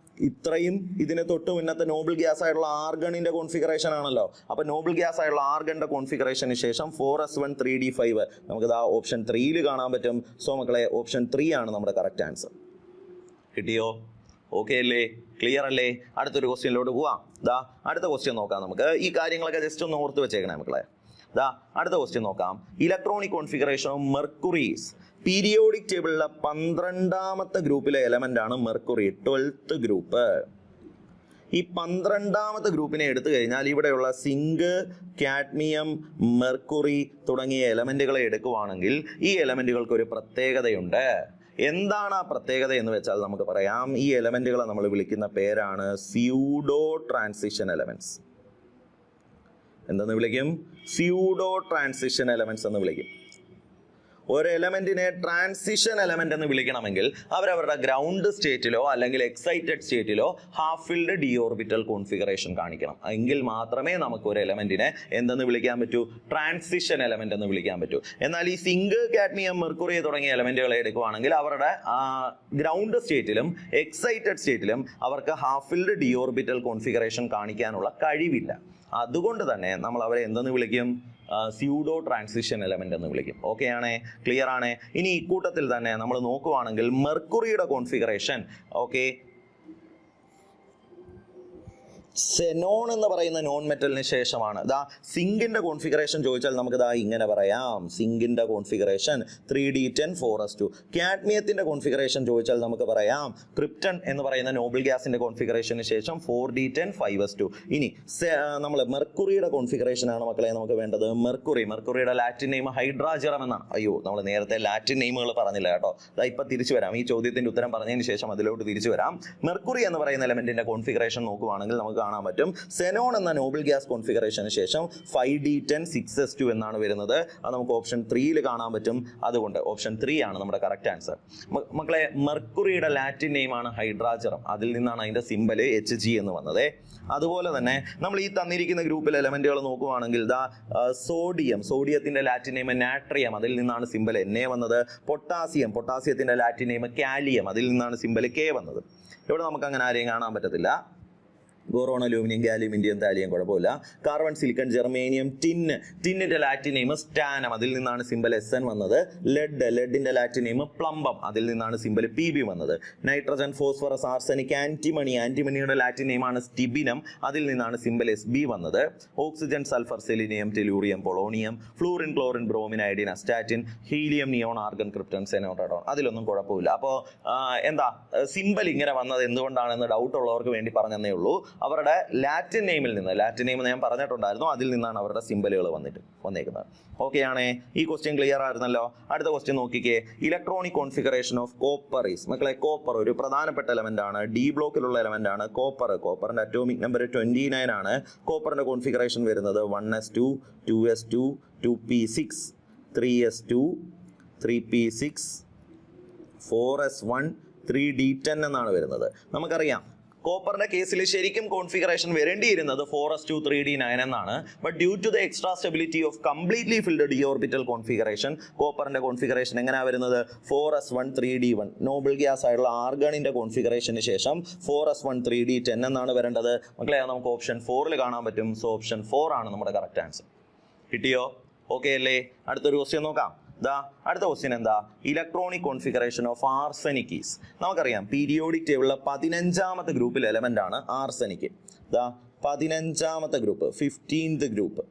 ഇത്രയും ഇതിന് തൊട്ട് മുന്നത്തെ നോബിൾ ഗ്യാസ് ആയിട്ടുള്ള ആർഗണിന്റെ കോൺഫിഗറേഷൻ ആണല്ലോ. അപ്പൊ നോബിൾ ഗ്യാസ് ആയിട്ടുള്ള ആർഗണിന്റെ കോൺഫിഗറേഷന് ശേഷം 4s1 3d5 നമുക്ക് ദാ ഓപ്ഷൻ 3 കാണാൻ പറ്റും. സോ മക്കളെ ഓപ്ഷൻ 3 ആണ് നമ്മുടെ കറക്റ്റ് ആൻസർ. കിട്ടിയോ? ഓക്കെ അല്ലേ? ക്ലിയർ അല്ലേ? അടുത്തൊരു ക്വസ്റ്റ്യനിലോട്ട് പോവാം. ദാ അടുത്ത ക്വസ്റ്റ്യൻ നോക്കാം. നമുക്ക് ഈ കാര്യങ്ങളൊക്കെ ജസ്റ്റ് ഒന്ന് ഓർത്ത് വെച്ചേക്കണേ മക്കളെ. ദാ അടുത്ത ക്വസ്റ്റ്യൻ നോക്കാം. Electronic configuration of mercury's. Periodic ടേബിളിലെ 12ാമത്തെ ഗ്രൂപ്പിലെ എലമെന്റ് ആണ് മെർക്കുറി, 12th ഗ്രൂപ്പ്. ഈ 12ാമത്തെ ഗ്രൂപ്പിനെ എടുത്തു കഴിഞ്ഞാൽ ഇവിടെയുള്ള സിങ്ക്, കാഡ്മിയം, മെർക്കുറി തുടങ്ങിയ എലമെന്റുകളെ എടുക്കുവാണെങ്കിൽ ഈ എലമെന്റുകൾക്ക് ഒരു പ്രത്യേകതയുണ്ട്. എന്താണ് ആ പ്രത്യേകത എന്ന് വെച്ചാൽ നമുക്ക് പറയാം, ഈ എലമെന്റുകളെ നമ്മൾ വിളിക്കുന്ന പേരാണ് സ്യൂഡോ ട്രാൻസിഷൻ എലമെന്റ്സ്. എന്തെന്ന് വിളിക്കും? സ്യൂഡോ ട്രാൻസിഷൻ എലമെന്റ്സ് എന്ന് വിളിക്കും. ഒരു എലമെന്റിനെ ട്രാൻസിഷൻ എലമെന്റ് എന്ന് വിളിക്കണമെങ്കിൽ അവരവരുടെ ഗ്രൗണ്ട് സ്റ്റേറ്റിലോ അല്ലെങ്കിൽ എക്സൈറ്റഡ് സ്റ്റേറ്റിലോ half filled D orbital configuration കാണിക്കണം. എങ്കിൽ മാത്രമേ നമുക്ക് ഒരു എലമെന്റിനെ എന്തെന്ന് വിളിക്കാൻ പറ്റൂ? ട്രാൻസിഷൻ എലമെന്റ് എന്ന് വിളിക്കാൻ പറ്റൂ. എന്നാൽ ഈ സിങ്ക്, കാഡ്മിയം, മെർക്കുറി തുടങ്ങിയ എലമെന്റുകളെ എടുക്കുവാണെങ്കിൽ അവരുടെ ഗ്രൗണ്ട് സ്റ്റേറ്റിലും എക്സൈറ്റഡ് സ്റ്റേറ്റിലും അവർക്ക് half filled D orbital configuration കാണിക്കാനുള്ള കഴിവില്ല. അതുകൊണ്ട് തന്നെ നമ്മൾ അവരെ എന്തെന്ന് വിളിക്കും? സ്യൂഡോ ട്രാൻസിഷൻ എലമെന്റ് എന്ന് വിളിക്കും. ഓക്കെ ആണേ? ക്ലിയർ ആണേ? ഇനി ഈ കൂട്ടത്തിൽ തന്നെ നമ്മൾ നോക്കുവാണെങ്കിൽ മെർക്കുറിയുടെ കോൺഫിഗറേഷൻ ഓക്കെ സെനോൺ എന്ന് പറയുന്ന നോൺ മെറ്റലിന് ശേഷമാണ്. ദാ സിങ്കിന്റെ കോൺഫിഗറേഷൻ ചോദിച്ചാൽ നമുക്ക് ദാ ഇങ്ങനെ പറയാം. സിങ്കിന്റെ കോൺഫിഗറേഷൻ 3d10 4s2. കാഡ്മിയത്തിന്റെ കോൺഫിഗറേഷൻ ചോദിച്ചാൽ നമുക്ക് പറയാം ക്രിപ്റ്റൺ എന്ന് പറയുന്ന നോബിൾ ഗ്യാസിന്റെ കോൺഫിഗറേഷന് ശേഷം 4d10 5s2. ഇനി നമ്മൾ മെർക്കുറിയുടെ കോൺഫിഗറേഷൻ ആണ് മക്കളെ നമുക്ക് വേണ്ടത്. മെർക്കുറിയുടെ ലാറ്റിൻ നെയിം ഹൈഡ്രാജറം എന്നാണ്. അയ്യോ, നമ്മൾ നേരത്തെ ലാറ്റിൻ നെയിമുകൾ പറഞ്ഞില്ല കേട്ടോ. അതാ ഇപ്പൊ തിരിച്ചു വരാം. ഈ ചോദ്യത്തിന്റെ ഉത്തരം പറഞ്ഞതിന് ശേഷം അതിലോട്ട് തിരിച്ചു വരാം. മെർക്കുറി എന്ന് പറയുന്ന എലമെന്റിന്റെ കോൺഫിഗറേഷൻ നോക്കുവാണെങ്കിൽ നമുക്ക് കാണാൻ പറ്റും സെനോൺ എന്ന നോബിൾ ഗ്യാസ് കോൺഫിഗറേഷന് ശേഷം 5d10 6s2 എന്നാണ് വരുന്നത്. അത് നമുക്ക് ഓപ്ഷൻ 3 കാണാൻ പറ്റും. അതുകൊണ്ട് ഓപ്ഷൻ 3 ആണ് നമ്മുടെ കറക്റ്റ് ആൻസർ. മക്കളെ, മെർക്കുറിയുടെ ലാറ്റിൻ നെയിം ആണ് ഹൈഡ്രാജറം. അതിൽ നിന്നാണ് അതിന്റെ സിമ്പല് Hg എന്ന് വന്നത്. അതുപോലെ തന്നെ നമ്മൾ ഈ തന്നിരിക്കുന്ന ഗ്രൂപ്പിലെ എലമെന്റുകൾ നോക്കുവാണെങ്കിൽ ദാ സോഡിയത്തിന്റെ ലാറ്റിൻ നെയിം നാട്രിയം, അതിൽ നിന്നാണ് സിമ്പൽ Na വന്നത്. പൊട്ടാസ്യത്തിന്റെ ലാറ്റിൻ നെയിം കാലിയം, അതിൽ നിന്നാണ് സിമ്പൽ K വന്നത്. ഇവിടെ നമുക്ക് അങ്ങനെ ആരെയും കാണാൻ പറ്റത്തില്ല. Boron, aluminium, gallium, indium, thallium കുഴപ്പമില്ല. കാർബൺ, സിലിക്കൺ, ജെർമേനിയം, ടിന്നിന്റെ ലാറ്റിൻ നെയിം സ്റ്റാനം, അതിൽ നിന്നാണ് സിമ്പൽ Sn വന്നത്. ലെഡിന്റെ ലാറ്റിൻ നെയിം പ്ലംബം, അതിൽ നിന്നാണ് സിമ്പൽ Pb വന്നത്. നൈട്രജൻ, ഫോസ്ഫറസ്, ആർസനിക്, ആന്റിമണിയുടെ ലാറ്റിൻ നെയിമാണ് സ്റ്റിബിനം, അതിൽ നിന്നാണ് സിമ്പൽ Sb വന്നത്. Oxygen, sulphur, selenium, tellurium, polonium, fluorine, chlorine, bromine, iodine, astatine, helium, neon, argon, krypton, Zenon, radon, അതിലൊന്നും കുഴപ്പമില്ല. അപ്പോൾ എന്താ സിമ്പൽ ഇങ്ങനെ വന്നത് എന്തുകൊണ്ടാണെന്ന് ഡൗട്ട് ഉള്ളവർക്ക് വേണ്ടി പറഞ്ഞതേ ഉള്ളൂ. അവരുടെ ലാറ്റിൻ നെയിമിൽ നിന്ന്, ലാറ്റിൻ നെയിം ഞാൻ പറഞ്ഞിട്ടുണ്ടായിരുന്നു, അതിൽ നിന്നാണ് അവരുടെ സിമ്പലുകൾ വന്നേക്കുന്നത്. ഓക്കെ ആണേ? ഈ ക്വസ്റ്റ്യൻ ക്ലിയർ ആയിരുന്നല്ലോ. അടുത്ത ക്വസ്റ്റ്യൻ നോക്കിക്കേ. Electronic configuration of copper is. മക്കളെ, കോപ്പർ ഒരു പ്രധാനപ്പെട്ട എലമെന്റ് ആണ്. ഡി ബ്ലോക്കിലുള്ള എലമെന്റ് ആണ് കോപ്പറിന്റെ അറ്റോമിക് നമ്പർ 29 ആണ്. കോപ്പറിന്റെ കോൺഫിഗറേഷൻ വരുന്നത് 1s2 2s2 2p6 3s2 3p6 4s1 3d10 എന്നാണ് വരുന്നത്. നമുക്കറിയാം കോപ്പറിന്റെ കേസിൽ ശരിക്കും കോൺഫിഗറേഷൻ വരേണ്ടിയിരുന്നത് 4s2 3d9 എന്നാണ്. But due to the extra stability of completely filled D orbital configuration കോപ്പറിന്റെ കോൺഫിഗറേഷൻ എങ്ങനെയാണ് വരുന്നത്? 4s1 3d1 നോബിൾ ഗ്യാസ് ആയിട്ടുള്ള ആർഗണിന്റെ കോൺഫിഗറേഷന് ശേഷം 4s1 3d10 എന്നാണ് വരേണ്ടത്. മക്കളെ നമുക്ക് ഓപ്ഷൻ 4 കാണാൻ പറ്റും. സോ ഓപ്ഷൻ 4 ആണ് നമ്മുടെ കറക്റ്റ് ആൻസർ. കിട്ടിയോ? ഓക്കെ അല്ലേ? അടുത്തൊരു ക്വസ്റ്റ്യൻ നോക്കാം. അടുത്ത ക്വസ്റ്റ്യൻ എന്താ? Electronic configuration of arsenic is. നമുക്കറിയാം പീരിയോഡിക് ടേബിളിലെ 15ാമത്തെ ഗ്രൂപ്പിൽ എലമെന്റ് ആണ് ആർസെനിക്. 15ാമത്തെ group 15th group.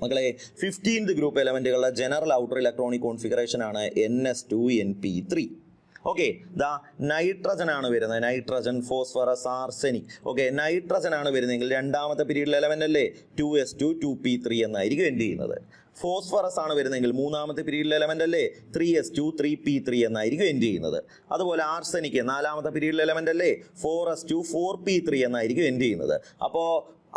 മക്കളെ 15th ഗ്രൂപ്പ് എലമെന്റുകളുടെ ജനറൽ ഔട്ടർ ഇലക്ട്രോണിക് കോൺഫിഗറേഷൻ ആണ് NS2Np3. ഓക്കെ, നൈട്രജൻ ആണ് വരുന്നത്. Nitrogen, phosphorus, arsenic. Okay, nitrogen ആണ് വരുന്നതെങ്കിൽ രണ്ടാമത്തെ പീരീഡിൽ എലമെന്റ് അല്ലേ 2s2 2p3 എന്നായിരിക്കും എൻഡ് ചെയ്യുന്നത്. ഫോസ്ഫറസ് ആണ് വരുന്നതെങ്കിൽ മൂന്നാമത്തെ പീരീഡിൽ എലമെന്റ് അല്ലേ 3s2 3p3 എന്നായിരിക്കും എൻഡ് ചെയ്യുന്നത്. അതുപോലെ ആർസെനിക് നാലാമത്തെ പീരീഡിൽ എലമെന്റ് അല്ലേ 4s2 4p3 എന്നായിരിക്കും എൻഡ് ചെയ്യുന്നത്. അപ്പോൾ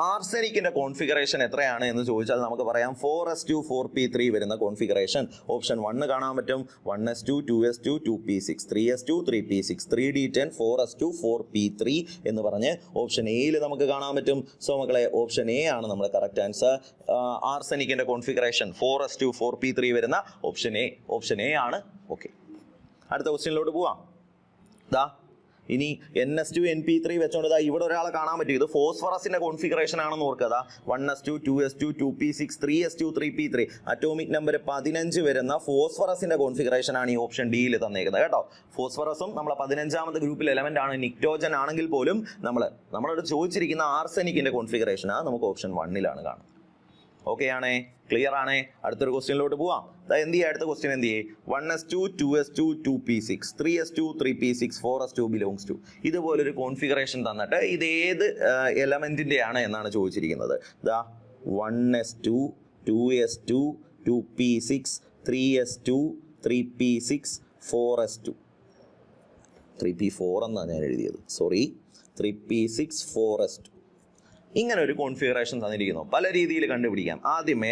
ആർസെനിക്കിന്റെ കോൺഫിഗറേഷൻ എത്രയാണ് എന്ന് ചോദിച്ചാൽ നമുക്ക് പറയാം 4s2 4p3 വരുന്ന കോൺഫിഗറേഷൻ ഓപ്ഷൻ 1 കാണാൻ പറ്റും. 1s2 2s2 2p6 3s2 3p6 3d10 4s2 4p3 എന്ന് പറഞ്ഞ് ഓപ്ഷൻ എയിൽ നമുക്ക് കാണാൻ പറ്റും. സോ മക്കളെ ഓപ്ഷൻ എ ആണ് നമ്മുടെ correct answer. ആർസെനിക്കിന്റെ configuration 4s2 4p3 വരുന്ന ഓപ്ഷൻ എ ആണ്. ഓക്കെ, അടുത്ത ക്വസ്റ്റ്യനിലോട്ട് പോവാം. ഇനി NS2Np3 വെച്ചോണ്ട് ഇവിടെ ഒരാളെ കാണാൻ പറ്റും. ഇത് ഫോസ്ഫറസിന്റെ കോൺഫിഗറേഷൻ ആണെന്ന് ഓർക്കുക. 1s2 2s2 2p6 3s2 3p3 atomic number 15 വരുന്ന ഫോസ്ഫറസിന്റെ കോൺഫിഗറേഷൻ ആണ് ഈ ഓപ്ഷൻ ഡിയിൽ തന്നേക്കുന്നത് കേട്ടോ. ഫോസ്ഫറസും നമ്മളെ 15ാമത്തെ ഗ്രൂപ്പിൽ എലമെന്റ് ആണ്. നിക്ടോജൻ ആണെങ്കിൽ പോലും നമ്മളോട് ചോദിച്ചിരിക്കുന്ന ആർസെനിക്കിന്റെ കോൺഫിഗറേഷൻ നമുക്ക് ഓപ്ഷൻ 1 കാണുന്നത്. ഓക്കെ ആണേ? ക്ലിയർ ആണേ? അടുത്തൊരു ക്വസ്റ്റ്യനിലോട്ട് പോവാം. എന്ത് ചെയ്യുക? അടുത്ത ക്വസ്റ്റ്യൻ എന്ത് ചെയ്യേ? 1s2 2s2 2p6 3s2 3p6 4s2 belongs to. ഇതുപോലൊരു കോൺഫിഗറേഷൻ തന്നിട്ട് ഇത് ഏത് എലമെന്റിന്റെ ആണ് എന്നാണ് ചോദിച്ചിരിക്കുന്നത്. 1s2 2s2 2p6 3s2 3p6 4s2 3p4 എന്നാണ് ഞാൻ എഴുതിയത്. Sorry, 3p6 4s2. ഇങ്ങനെ ഒരു കോൺഫിഗറേഷൻ തന്നിരിക്കുന്നു. പല രീതിയിൽ കണ്ടുപിടിക്കാം. ആദ്യമേ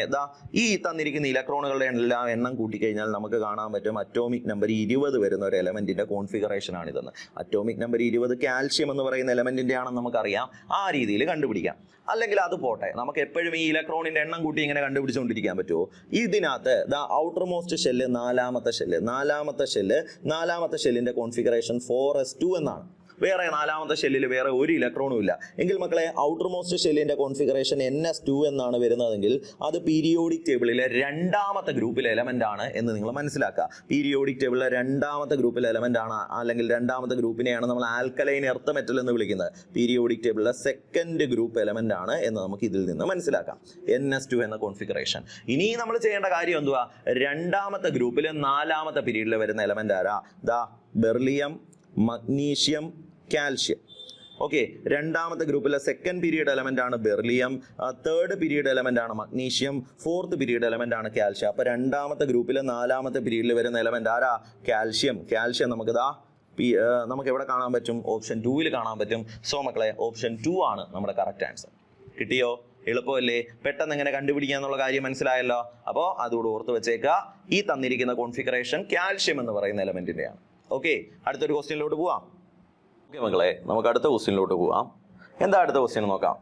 ഈ തന്നിരിക്കുന്ന ഇലക്ട്രോണുകളുടെ എല്ലാം എണ്ണം കൂട്ടിക്കഴിഞ്ഞാൽ നമുക്ക് കാണാൻ പറ്റും അറ്റോമിക് നമ്പർ 20 വരുന്ന ഒരു എലമെന്റിന്റെ കോൺഫിഗറേഷൻ ആണ് ഇതെന്ന്. അറ്റോമിക് നമ്പർ 20 കാൽഷ്യം എന്ന് പറയുന്ന എലമെന്റിന്റെ ആണെന്ന് നമുക്കറിയാം. ആ രീതിയിൽ കണ്ടുപിടിക്കാം. അല്ലെങ്കിൽ അത് പോട്ടെ, നമുക്ക് എപ്പോഴും ഈ ഇലക്ട്രോണിന്റെ എണ്ണം കൂട്ടി ഇങ്ങനെ കണ്ടുപിടിച്ചുകൊണ്ടിരിക്കാൻ പറ്റുമോ? ഇതിനകത്ത് ഔട്ടർ മോസ്റ്റ് ഷെല്ല് നാലാമത്തെ ഷെല്ലിന്റെ കോൺഫിഗറേഷൻ 4s2 എന്നാണ്. വേറെ നാലാമത്തെ ഷെല്ലിൽ വേറെ ഒരു ഇലക്ട്രോണും ഇല്ല എങ്കിൽ മക്കളെ ഔട്ടർ മോസ്റ്റ് ഷെല്ലിന്റെ കോൺഫിഗറേഷൻ NS2 എന്നാണ് വരുന്നതെങ്കിൽ അത് പീരിയോഡിക് ടേബിളിലെ രണ്ടാമത്തെ ഗ്രൂപ്പിലെ എലമെന്റ് ആണ് എന്ന് നിങ്ങൾ മനസ്സിലാക്കുക. പീരിയോഡിക് ടേബിളിലെ രണ്ടാമത്തെ ഗ്രൂപ്പിലെ എലമെന്റ് ആണ്, അല്ലെങ്കിൽ രണ്ടാമത്തെ ഗ്രൂപ്പിനെയാണ് നമ്മൾ ആൽക്കലൈൻ എർത്ത് മെറ്റൽ എന്ന് വിളിക്കുന്നത്. പീരിയോഡിക് ടേബിളിലെ സെക്കൻഡ് ഗ്രൂപ്പ് എലമെന്റ് ആണ് എന്ന് നമുക്ക് ഇതിൽ നിന്ന് മനസ്സിലാക്കാം. NS2 എന്ന കോൺഫിഗറേഷൻ. ഇനി നമ്മൾ ചെയ്യേണ്ട കാര്യം എന്തുവാ? രണ്ടാമത്തെ ഗ്രൂപ്പിലെ നാലാമത്തെ പീരീഡിൽ വരുന്ന എലമെന്റ് ആരാ? Beryllium, magnesium, calcium. ഓക്കെ, രണ്ടാമത്തെ ഗ്രൂപ്പിലെ സെക്കൻഡ് പീരീഡ് എലമെന്റ് ആണ് ബെർലിയം, തേർഡ് പീരീഡ് എലമെന്റ് ആണ് മഗ്നീഷ്യം, ഫോർത്ത് പീരീഡ് എലമെന്റ് ആണ് കാൽഷ്യം. അപ്പൊ രണ്ടാമത്തെ ഗ്രൂപ്പിലെ നാലാമത്തെ പീരീഡിൽ വരുന്ന എലമെന്റ് ആരാ? കാൽഷ്യം. നമുക്ക് എവിടെ കാണാൻ പറ്റും? ഓപ്ഷൻ 2 കാണാൻ പറ്റും. സോ മക്കളെ ഓപ്ഷൻ 2 ആണ് നമ്മുടെ കറക്റ്റ് ആൻസർ. കിട്ടിയോ? എളുപ്പമല്ലേ? പെട്ടെന്ന് എങ്ങനെ കണ്ടുപിടിക്കുക എന്നുള്ള കാര്യം മനസ്സിലായല്ലോ. അപ്പോൾ അതുകൂടെ ഓർത്ത് വെച്ചേക്കുക. ഈ തന്നിരിക്കുന്ന കോൺഫിഗറേഷൻ കാൽഷ്യം എന്ന് പറയുന്ന എലമെന്റിന്റെയാണ്. ഓക്കെ, അടുത്തൊരു ക്വസ്റ്റ്യനിലോട്ട് പോവാം. ഓക്കെ മക്കളെ, നമുക്ക് അടുത്ത ക്വസ്റ്റ്യനിലോട്ട് പോവാം. എന്താ അടുത്ത ക്വസ്റ്റ്യൻ നോക്കാം.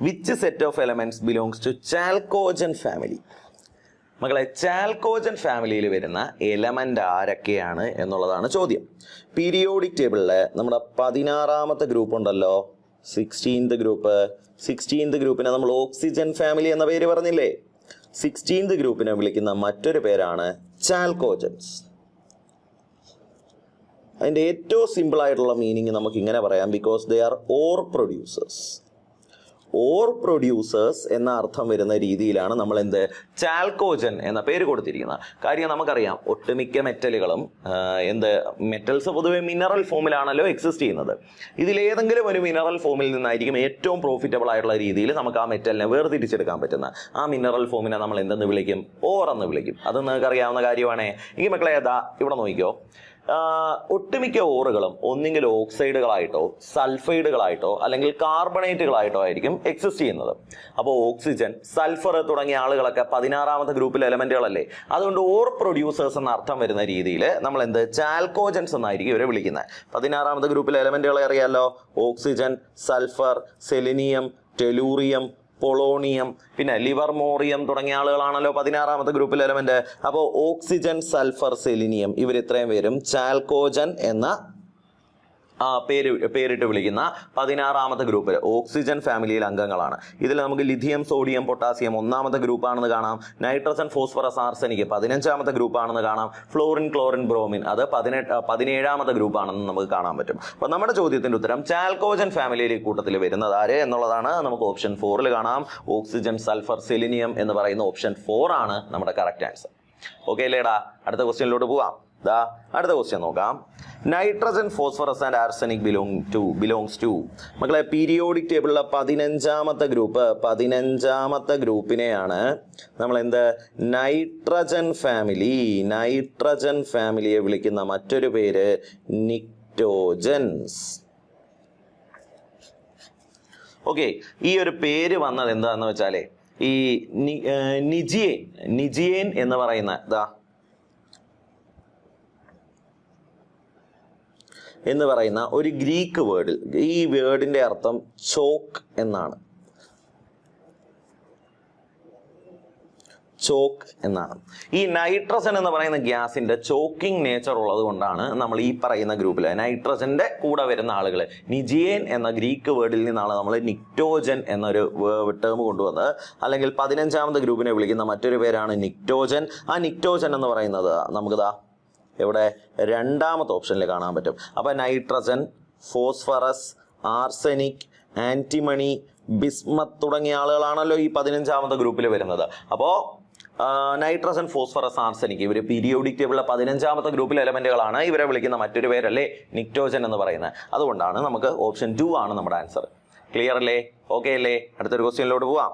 Which set of elements belongs to chalcogen family? മക്കളെ, ചാൽക്കോജൻ ഫാമിലിയിൽ വരുന്ന എലമെന്റ് ആരൊക്കെയാണ് എന്നുള്ളതാണ് ചോദ്യം. പീരിയോഡിക് ടേബിളിൽ നമ്മുടെ 16ാമത്തെ ഗ്രൂപ്പ് ഉണ്ടല്ലോ, 16th ഗ്രൂപ്പ്. 16th ഗ്രൂപ്പിനെ നമ്മൾ ഓക്സിജൻ ഫാമിലി എന്ന പേര് പറഞ്ഞില്ലേ? 16th ഗ്രൂപ്പിനെ വിളിക്കുന്ന മറ്റൊരു പേരാണ് ചാൽക്കോജൻസ്. അതിൻ്റെ ഏറ്റവും സിമ്പിൾ ആയിട്ടുള്ള മീനിങ് നമുക്ക് ഇങ്ങനെ പറയാം, because they are or producers. Or producers എന്ന അർത്ഥം വരുന്ന രീതിയിലാണ് നമ്മൾ ചാൽക്കോജൻ എന്ന പേര് കൊടുത്തിരിക്കുന്നത്. കാര്യം നമുക്കറിയാം ഒട്ടുമിക്ക മെറ്റലുകളും മെറ്റൽസ് പൊതുവെ മിനറൽ ഫോമിലാണല്ലോ എക്സിസ്റ്റ് ചെയ്യുന്നത്. ഇതിലേതെങ്കിലും ഒരു മിനറൽ ഫോമിൽ നിന്നായിരിക്കും ഏറ്റവും പ്രോഫിറ്റബിൾ ആയിട്ടുള്ള രീതിയിൽ നമുക്ക് ആ മെറ്റലിനെ വേർതിരിച്ചെടുക്കാൻ പറ്റുന്ന ആ മിനറൽ ഫോമിനെ നമ്മൾ എന്തെന്ന് വിളിക്കും? ഓർ എന്ന് വിളിക്കും. അത് നിങ്ങൾക്ക് അറിയാവുന്ന കാര്യമാണ്. ഈ മക്കളെ ഇവിടെ നോക്കിക്കോ, ഒട്ടുമിക്ക ഓറുകളും ഒന്നെങ്കിൽ ഓക്സൈഡുകളായിട്ടോ സൾഫൈഡുകളായിട്ടോ അല്ലെങ്കിൽ കാർബണേറ്റുകളായിട്ടോ ആയിരിക്കും എക്സിസ്റ്റ് ചെയ്യുന്നത്. അപ്പോൾ ഓക്സിജൻ, സൾഫർ തുടങ്ങിയ ആളുകളൊക്കെ 16ാമത്തെ ഗ്രൂപ്പിലെ എലമെന്റുകളല്ലേ. അതുകൊണ്ട് ഓർ പ്രൊഡ്യൂസേഴ്സ് എന്ന അർത്ഥം വരുന്ന രീതിയിൽ നമ്മൾ എന്ത് ചാൽക്കോജൻസ് എന്നായിരിക്കും ഇവരെ വിളിക്കുന്നത്. 16ാമത്തെ ഗ്രൂപ്പിലെ എലമെന്റുകളെ അറിയാലോ, oxygen, sulphur, selenium, tellurium, polonium, പിന്നെ ലിവർമോറിയം തുടങ്ങിയ ആളുകളാണല്ലോ 16ാമത്തെ ഗ്രൂപ്പിലെ എലമെന്റ്. അപ്പോൾ ഓക്സിജൻ, സൾഫർ, സെലിനിയം ഇവർ ഇത്രയും പേരും ചാൽക്കോജൻ എന്ന പേരിട്ട് വിളിക്കുന്ന 16ാമത്തെ ഗ്രൂപ്പിൽ ഓക്സിജൻ ഫാമിലിയിൽ അംഗങ്ങളാണ്. ഇതിൽ നമുക്ക് ലിഥിയം, സോഡിയം, പൊട്ടാസ്യം 1ാമത്തെ ഗ്രൂപ്പാണെന്ന് കാണാം. നൈട്രജൻ, ഫോസ്ഫറസ്, ആർസനിക് 15ാമത്തെ ഗ്രൂപ്പാണെന്ന് കാണാം. ഫ്ലോറിൻ, ക്ലോറിൻ, ബ്രോമിൻ അത് 17ാമത്തെ ഗ്രൂപ്പാണെന്ന് നമുക്ക് കാണാൻ പറ്റും. അപ്പോൾ നമ്മുടെ ചോദ്യത്തിന്റെ ഉത്തരം ചാൽക്കോജൻ ഫാമിലിയിൽ ഈ കൂട്ടത്തിൽ വരുന്നത് ആര് എന്നുള്ളതാണ്. നമുക്ക് ഓപ്ഷൻ 4 കാണാം. ഓക്സിജൻ, സൾഫർ, സെലിനിയം എന്ന് പറയുന്ന ഓപ്ഷൻ 4 ആണ് നമ്മുടെ കറക്റ്റ് ആൻസർ. ഓക്കെ അല്ലേടാ? അടുത്ത ക്വസ്റ്റ്യനിലോട്ട് പോവാം. അടുത്ത ക്വസ്റ്റ്യൻ നോക്കാം. Nitrogen, phosphorus and arsenic belongs to മക്കളെ പീരിയോഡിക് ടേബിളിലെ 15ാമത്തെ ഗ്രൂപ്പിനെയാണ് നമ്മൾ എന്ത് നൈട്രജൻ ഫാമിലിയെ വിളിക്കുന്ന മറ്റൊരു പേര് നിക്ടോജൻസ്. ഓക്കെ, ഈ ഒരു പേര് വന്നത് എന്താന്ന് വെച്ചാലേ ഈ നിജിയേൻ എന്ന് പറയുന്ന ഒരു ഗ്രീക്ക് വേർഡിൽ, ഈ വേർഡിന്റെ അർത്ഥം ചോക്ക് എന്നാണ്. ഈ നൈട്രജൻ എന്ന് പറയുന്ന ഗ്യാസിന്റെ ചോക്കിംഗ് നേച്ചർ ഉള്ളത് കൊണ്ടാണ് നമ്മൾ ഈ പറയുന്ന ഗ്രൂപ്പിൽ നൈട്രജന്റെ കൂടെ വരുന്ന ആളുകൾ നിജിയേൻ എന്ന ഗ്രീക്ക് വേർഡിൽ നിന്നാണ് നമ്മൾ നിക്ടോജൻ എന്നൊരു ടേം കൊണ്ടുവന്നത്. അല്ലെങ്കിൽ 15ാമത്തെ ഗ്രൂപ്പിനെ വിളിക്കുന്ന മറ്റൊരു പേരാണ് നിക്ടോജൻ. ആ നിക്ടോജൻ എന്ന് പറയുന്നത് നമുക്കിതാ ഇവിടെ 2ാമത്തെ ഓപ്ഷനിൽ കാണാൻ പറ്റും. അപ്പോൾ nitrogen, phosphorus, arsenic, antimony, bismuth തുടങ്ങിയ ആളുകളാണല്ലോ ഈ 15ാമത്തെ ഗ്രൂപ്പിൽ വരുന്നത്. അപ്പോൾ നൈട്രജൻ, ഫോസ്ഫറസ്, ആർസനിക് ഇവർ പീരിയോഡിക് ടേബിളിലെ 15ാമത്തെ ഗ്രൂപ്പിലെ എലമെന്റുകളാണ്. ഇവരെ വിളിക്കുന്ന മറ്റൊരു പേരല്ലേ നിക്ടോജൻ എന്ന് പറയുന്നത്. അതുകൊണ്ടാണ് നമുക്ക് ഓപ്ഷൻ 2 ആണ് നമ്മുടെ ആൻസർ. ക്ലിയർ അല്ലേ? ഓക്കെ അല്ലേ? അടുത്തൊരു ക്വസ്റ്റ്യനിലോട്ട് പോവാം.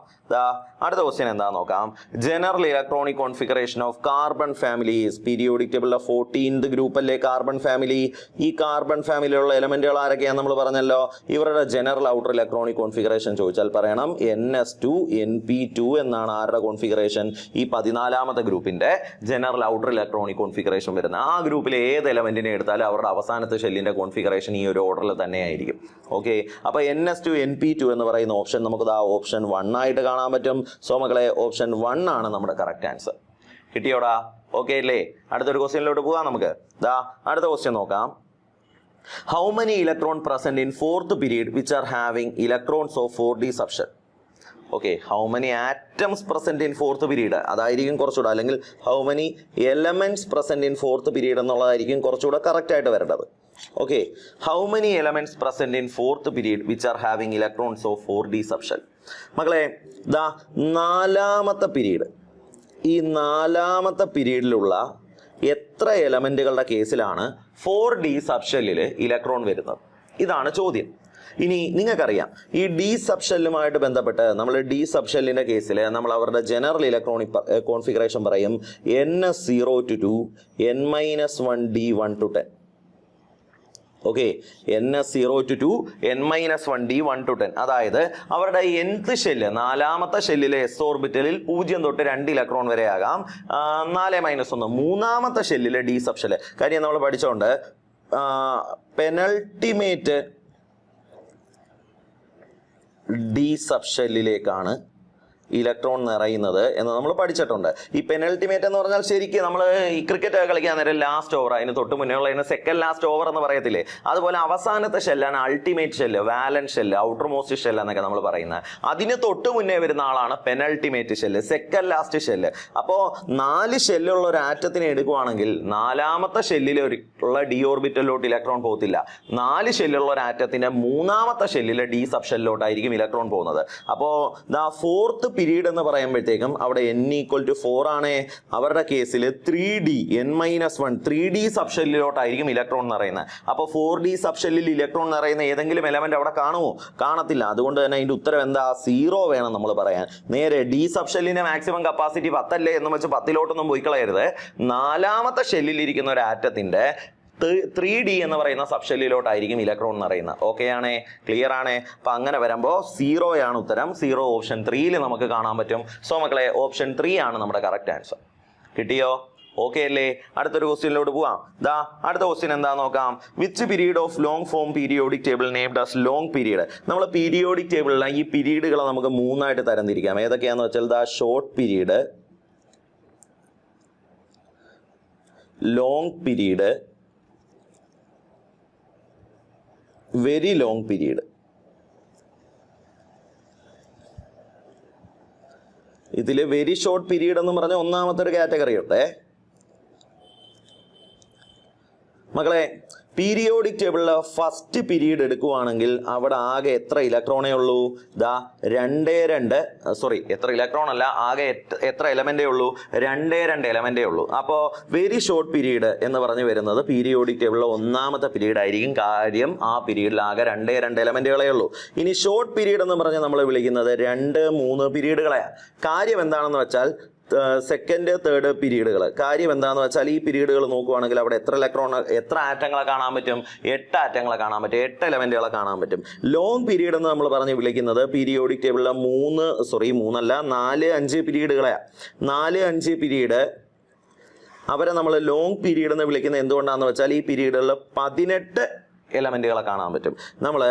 അടുത്ത ക്വസ്റ്റ്യൻ എന്താണെന്ന് നോക്കാം. General electronic configuration of carbon families periodic ടേബിളിലെ 14th ഗ്രൂപ്പ് അല്ലേ കാർബൺ ഫാമിലി. ഈ കാർബൺ ഫാമിലിയിലുള്ള എലമെന്റുകൾ ആരൊക്കെയാണെന്ന് നമ്മൾ പറഞ്ഞല്ലോ. ഇവരുടെ ജനറൽ ഔട്ടർ ഇലക്ട്രോണിക് കോൺഫിഗറേഷൻ ചോദിച്ചാൽ പറയണം NS2 NP2 എന്നാണ് ആരുടെ കോൺഫിഗറേഷൻ. ഈ 14ാമത്തെ ഗ്രൂപ്പിന്റെ ജനറൽ ഔട്ടർ ഇലക്ട്രോണിക് കോൺഫിഗറേഷൻ വരുന്നത്. ആ ഗ്രൂപ്പിലെ ഏത് എലമെന്റിനെ എടുത്താലും അവരുടെ അവസാനത്തെ ഷെല്ലിന്റെ കോൺഫിഗറേഷൻ ഈ ഒരു ഓർഡറിൽ തന്നെയായിരിക്കും. ഓക്കെ, അപ്പോൾ NS2 NP2 എന്ന് പറയുന്ന ഓപ്ഷൻ നമുക്ക് ഓപ്ഷൻ 1 ആയിട്ട് കാണാൻ പറ്റും. സോ മക്കളെ ഓപ്ഷൻ 1 ആണ് നമ്മുടെ കറക്റ്റ് ആൻസർ. കിട്ടിയോടാ? ഓക്കെ അല്ലേ? അടുത്തൊരു ക്വസ്റ്റ്യനിലോട്ട് പോവാം നമുക്ക്. അടുത്ത ക്വസ്റ്റ്യൻ നോക്കാം. How many electron present in 4th period which are having electrons of 4D subshell. Okay, how many atoms present in 4th period അതായിരിക്കും കുറച്ചുകൂടെ, അല്ലെങ്കിൽ how many elements present in 4th period എന്നുള്ളതായിരിക്കും കുറച്ചുകൂടെ കറക്റ്റ് ആയിട്ട് വരേണ്ടത്. Okay, how many elements present in 4th period which are having electrons of 4D subshell? മക്കളെ 4ാമത്തെ പീരീഡ്, ഈ 4ാമത്തെ പീരീഡിലുള്ള എത്ര എലമെന്റുകളുടെ കേസിലാണ് 4D സബ്ഷെല്ലിൽ ഇലക്ട്രോൺ വരുന്നത്? ഇതാണ് ചോദ്യം. ഇനി നിങ്ങൾക്കറിയാം ഈ ഡി സബ്ഷെല്ലുമായിട്ട് ബന്ധപ്പെട്ട് നമ്മൾ ഡി സബ്ഷെല്ലിന്റെ കേസിൽ നമ്മൾ അവരുടെ ജനറൽ ഇലക്ട്രോണിക് കോൺഫിഗറേഷൻ പറയും NS0 to 2 N-1 D1 to 10. Okay, NS0 to 2 N-1 D1 to 10. അതായത് അവരുടെ nth ഷെല്ല് 4ാമത്തെ ഷെല്ലിലെ S ഓർബിറ്റലിൽ 0 തൊട്ട് 2 ഇലക്ട്രോൺ വരെ ആകാം. 4-1 3ാമത്തെ ഷെല്ലിലെ ഡി സബ്ഷെല്ല്. കാര്യം നമ്മൾ പഠിച്ചോണ്ട് പെനൾട്ടിമേറ്റ് ഡി സബ്ഷെല്ലിലേക്കാണ് ഇലക്ട്രോൺ നിറയുന്നത് എന്ന് നമ്മൾ പഠിച്ചിട്ടുണ്ട്. ഈ പെനൾട്ടിമേറ്റ് എന്ന് പറഞ്ഞാൽ ശരിക്കും നമ്മൾ ഈ ക്രിക്കറ്റ് കളിക്കാൻ നേരം ലാസ്റ്റ് ഓവർ, അതിന് തൊട്ട് മുന്നേ ഉള്ള സെക്കൻഡ് ലാസ്റ്റ് ഓവർ എന്ന് പറയത്തില്ലേ, അതുപോലെ അവസാനത്തെ ഷെല്ലാണ് ultimate shell, വാലൻ shell, outer most shell എന്നൊക്കെ നമ്മൾ പറയുന്നത്. അതിന് തൊട്ട് മുന്നേ വരുന്ന ആളാണ് penultimate shell, second last shell. അപ്പോൾ 4 ഷെല്ലുള്ള ഒരു ആറ്റത്തിനെ എടുക്കുവാണെങ്കിൽ 4ാമത്തെ ഷെല്ലിൽ ഉള്ള ഡി ഓർബിറ്റലിലോട്ട് ഇലക്ട്രോൺ പോകത്തില്ല. 4 ഷെല്ലുള്ള ഒരു ആറ്റത്തിന്റെ 3ാമത്തെ ഷെല്ലിലെ ഡി സബ് ഷെല്ലിലോട്ടായിരിക്കും ഇലക്ട്രോൺ പോകുന്നത്. അപ്പോൾ 4th പീരീഡ് എന്ന് പറയുമ്പോഴത്തേക്കും അവിടെ N=4 ആണ്. അവരുടെ കേസിൽ 3D N-1 3D സബ്ഷെല്ലിലോട്ടായിരിക്കും ഇലക്ട്രോൺ നിറയുന്നത്. അപ്പോൾ 4D സബ്ഷെല്ലിൽ ഇലക്ട്രോൺ നിറയുന്ന ഏതെങ്കിലും എലമെന്റ് അവിടെ കാണുമോ? കാണത്തില്ല. അതുകൊണ്ട് തന്നെ അതിന്റെ ഉത്തരം എന്താ? 0 വേണം നമ്മൾ പറയാൻ. നേരെ ഡി സബ്ഷെല്ലിന്റെ മാക്സിമം കപ്പാസിറ്റി 10 അല്ലേ എന്ന് വെച്ച് 10ലോട്ടൊന്നും പോയി കളയരുത്. 4ാമത്തെ ഷെല്ലിൽ ഇരിക്കുന്ന ഒരു ആറ്റത്തിന്റെ 3D എന്ന് പറയുന്ന സബ്ഷെല്ലിലോട്ടായിരിക്കും ഇലക്ട്രോൺ എന്ന് പറയുന്നത്. ഓക്കെ ആണേ, ക്ലിയർ ആണേ? അപ്പൊ അങ്ങനെ വരുമ്പോൾ 0 ആണ് ഉത്തരം. 0 ഓപ്ഷൻ 3 നമുക്ക് കാണാൻ പറ്റും. സോ മക്കളെ ഓപ്ഷൻ 3 ആണ് നമ്മുടെ കറക്റ്റ് ആൻസർ. കിട്ടിയോ? ഓക്കെ അല്ലേ? അടുത്തൊരു ക്വസ്റ്റ്യനിലോട്ട് പോവാം. അടുത്ത ക്വസ്റ്റ്യൻ എന്താ നോക്കാം. Which period of long form periodic table named as long period? നമ്മൾ പീരിയോഡിക് ടേബിളിലെ ഈ പീരീഡുകളെ നമുക്ക് 3 ആയിട്ട് തരംതിരിക്കാം. ഏതൊക്കെയാന്ന് വെച്ചാൽ short period, long period, very long period. ഇതിൽ വെരി ഷോർട്ട് പീരീഡ് എന്ന് പറഞ്ഞ ഒന്നാമത്തെ ഒരു കാറ്റഗറി ഉണ്ട് മക്കളെ. പീരിയോഡിക് ടേബിളിലെ ഫസ്റ്റ് പീരീഡ് എടുക്കുവാണെങ്കിൽ അവിടെ ആകെ എത്ര ഇലക്ട്രോണേ ഉള്ളൂ? എത്ര ഇലക്ട്രോൺ അല്ല, ആകെ എത്ര എലമെന്റേ ഉള്ളൂ? 2 എലമെന്റേ ഉള്ളൂ. അപ്പോൾ വെരി ഷോർട്ട് പീരീഡ് എന്ന് പറഞ്ഞു വരുന്നത് പീരിയോഡിക് ടേബിളിലെ ഒന്നാമത്തെ പീരീഡ് ആയിരിക്കും. കാര്യം ആ പീരീഡിൽ ആകെ 2 എലമെന്റുകളേ ഉള്ളൂ. ഇനി ഷോർട്ട് പീരീഡ് എന്ന് പറഞ്ഞാൽ നമ്മൾ വിളിക്കുന്നത് 2-3 പീരീഡുകളെയാണ്. കാര്യം എന്താണെന്ന് വെച്ചാൽ സെക്കൻഡ് തേർഡ് പീരീഡുകൾ. കാര്യം എന്താണെന്ന് വെച്ചാൽ ഈ പീരീഡുകൾ നോക്കുവാണെങ്കിൽ അവിടെ എത്ര ആറ്റങ്ങളെ കാണാൻ പറ്റും? 8 ആറ്റങ്ങളെ കാണാൻ പറ്റും, 8 എലമെന്റുകളെ കാണാൻ പറ്റും. ലോങ് പീരീഡ് എന്ന് നമ്മൾ പറഞ്ഞ് വിളിക്കുന്നത് പീരിയോഡിക് ടേബിളിലെ 4-5 പീരീഡുകളെയാണ്. 4-5 പീരീഡ് അവരെ നമ്മൾ ലോങ് പീരീഡ് എന്ന് വിളിക്കുന്നത് എന്തുകൊണ്ടാണെന്ന് വെച്ചാൽ ഈ പീരീഡുകളിൽ 18 എലമെന്റുകളെ കാണാൻ പറ്റും. നമ്മൾ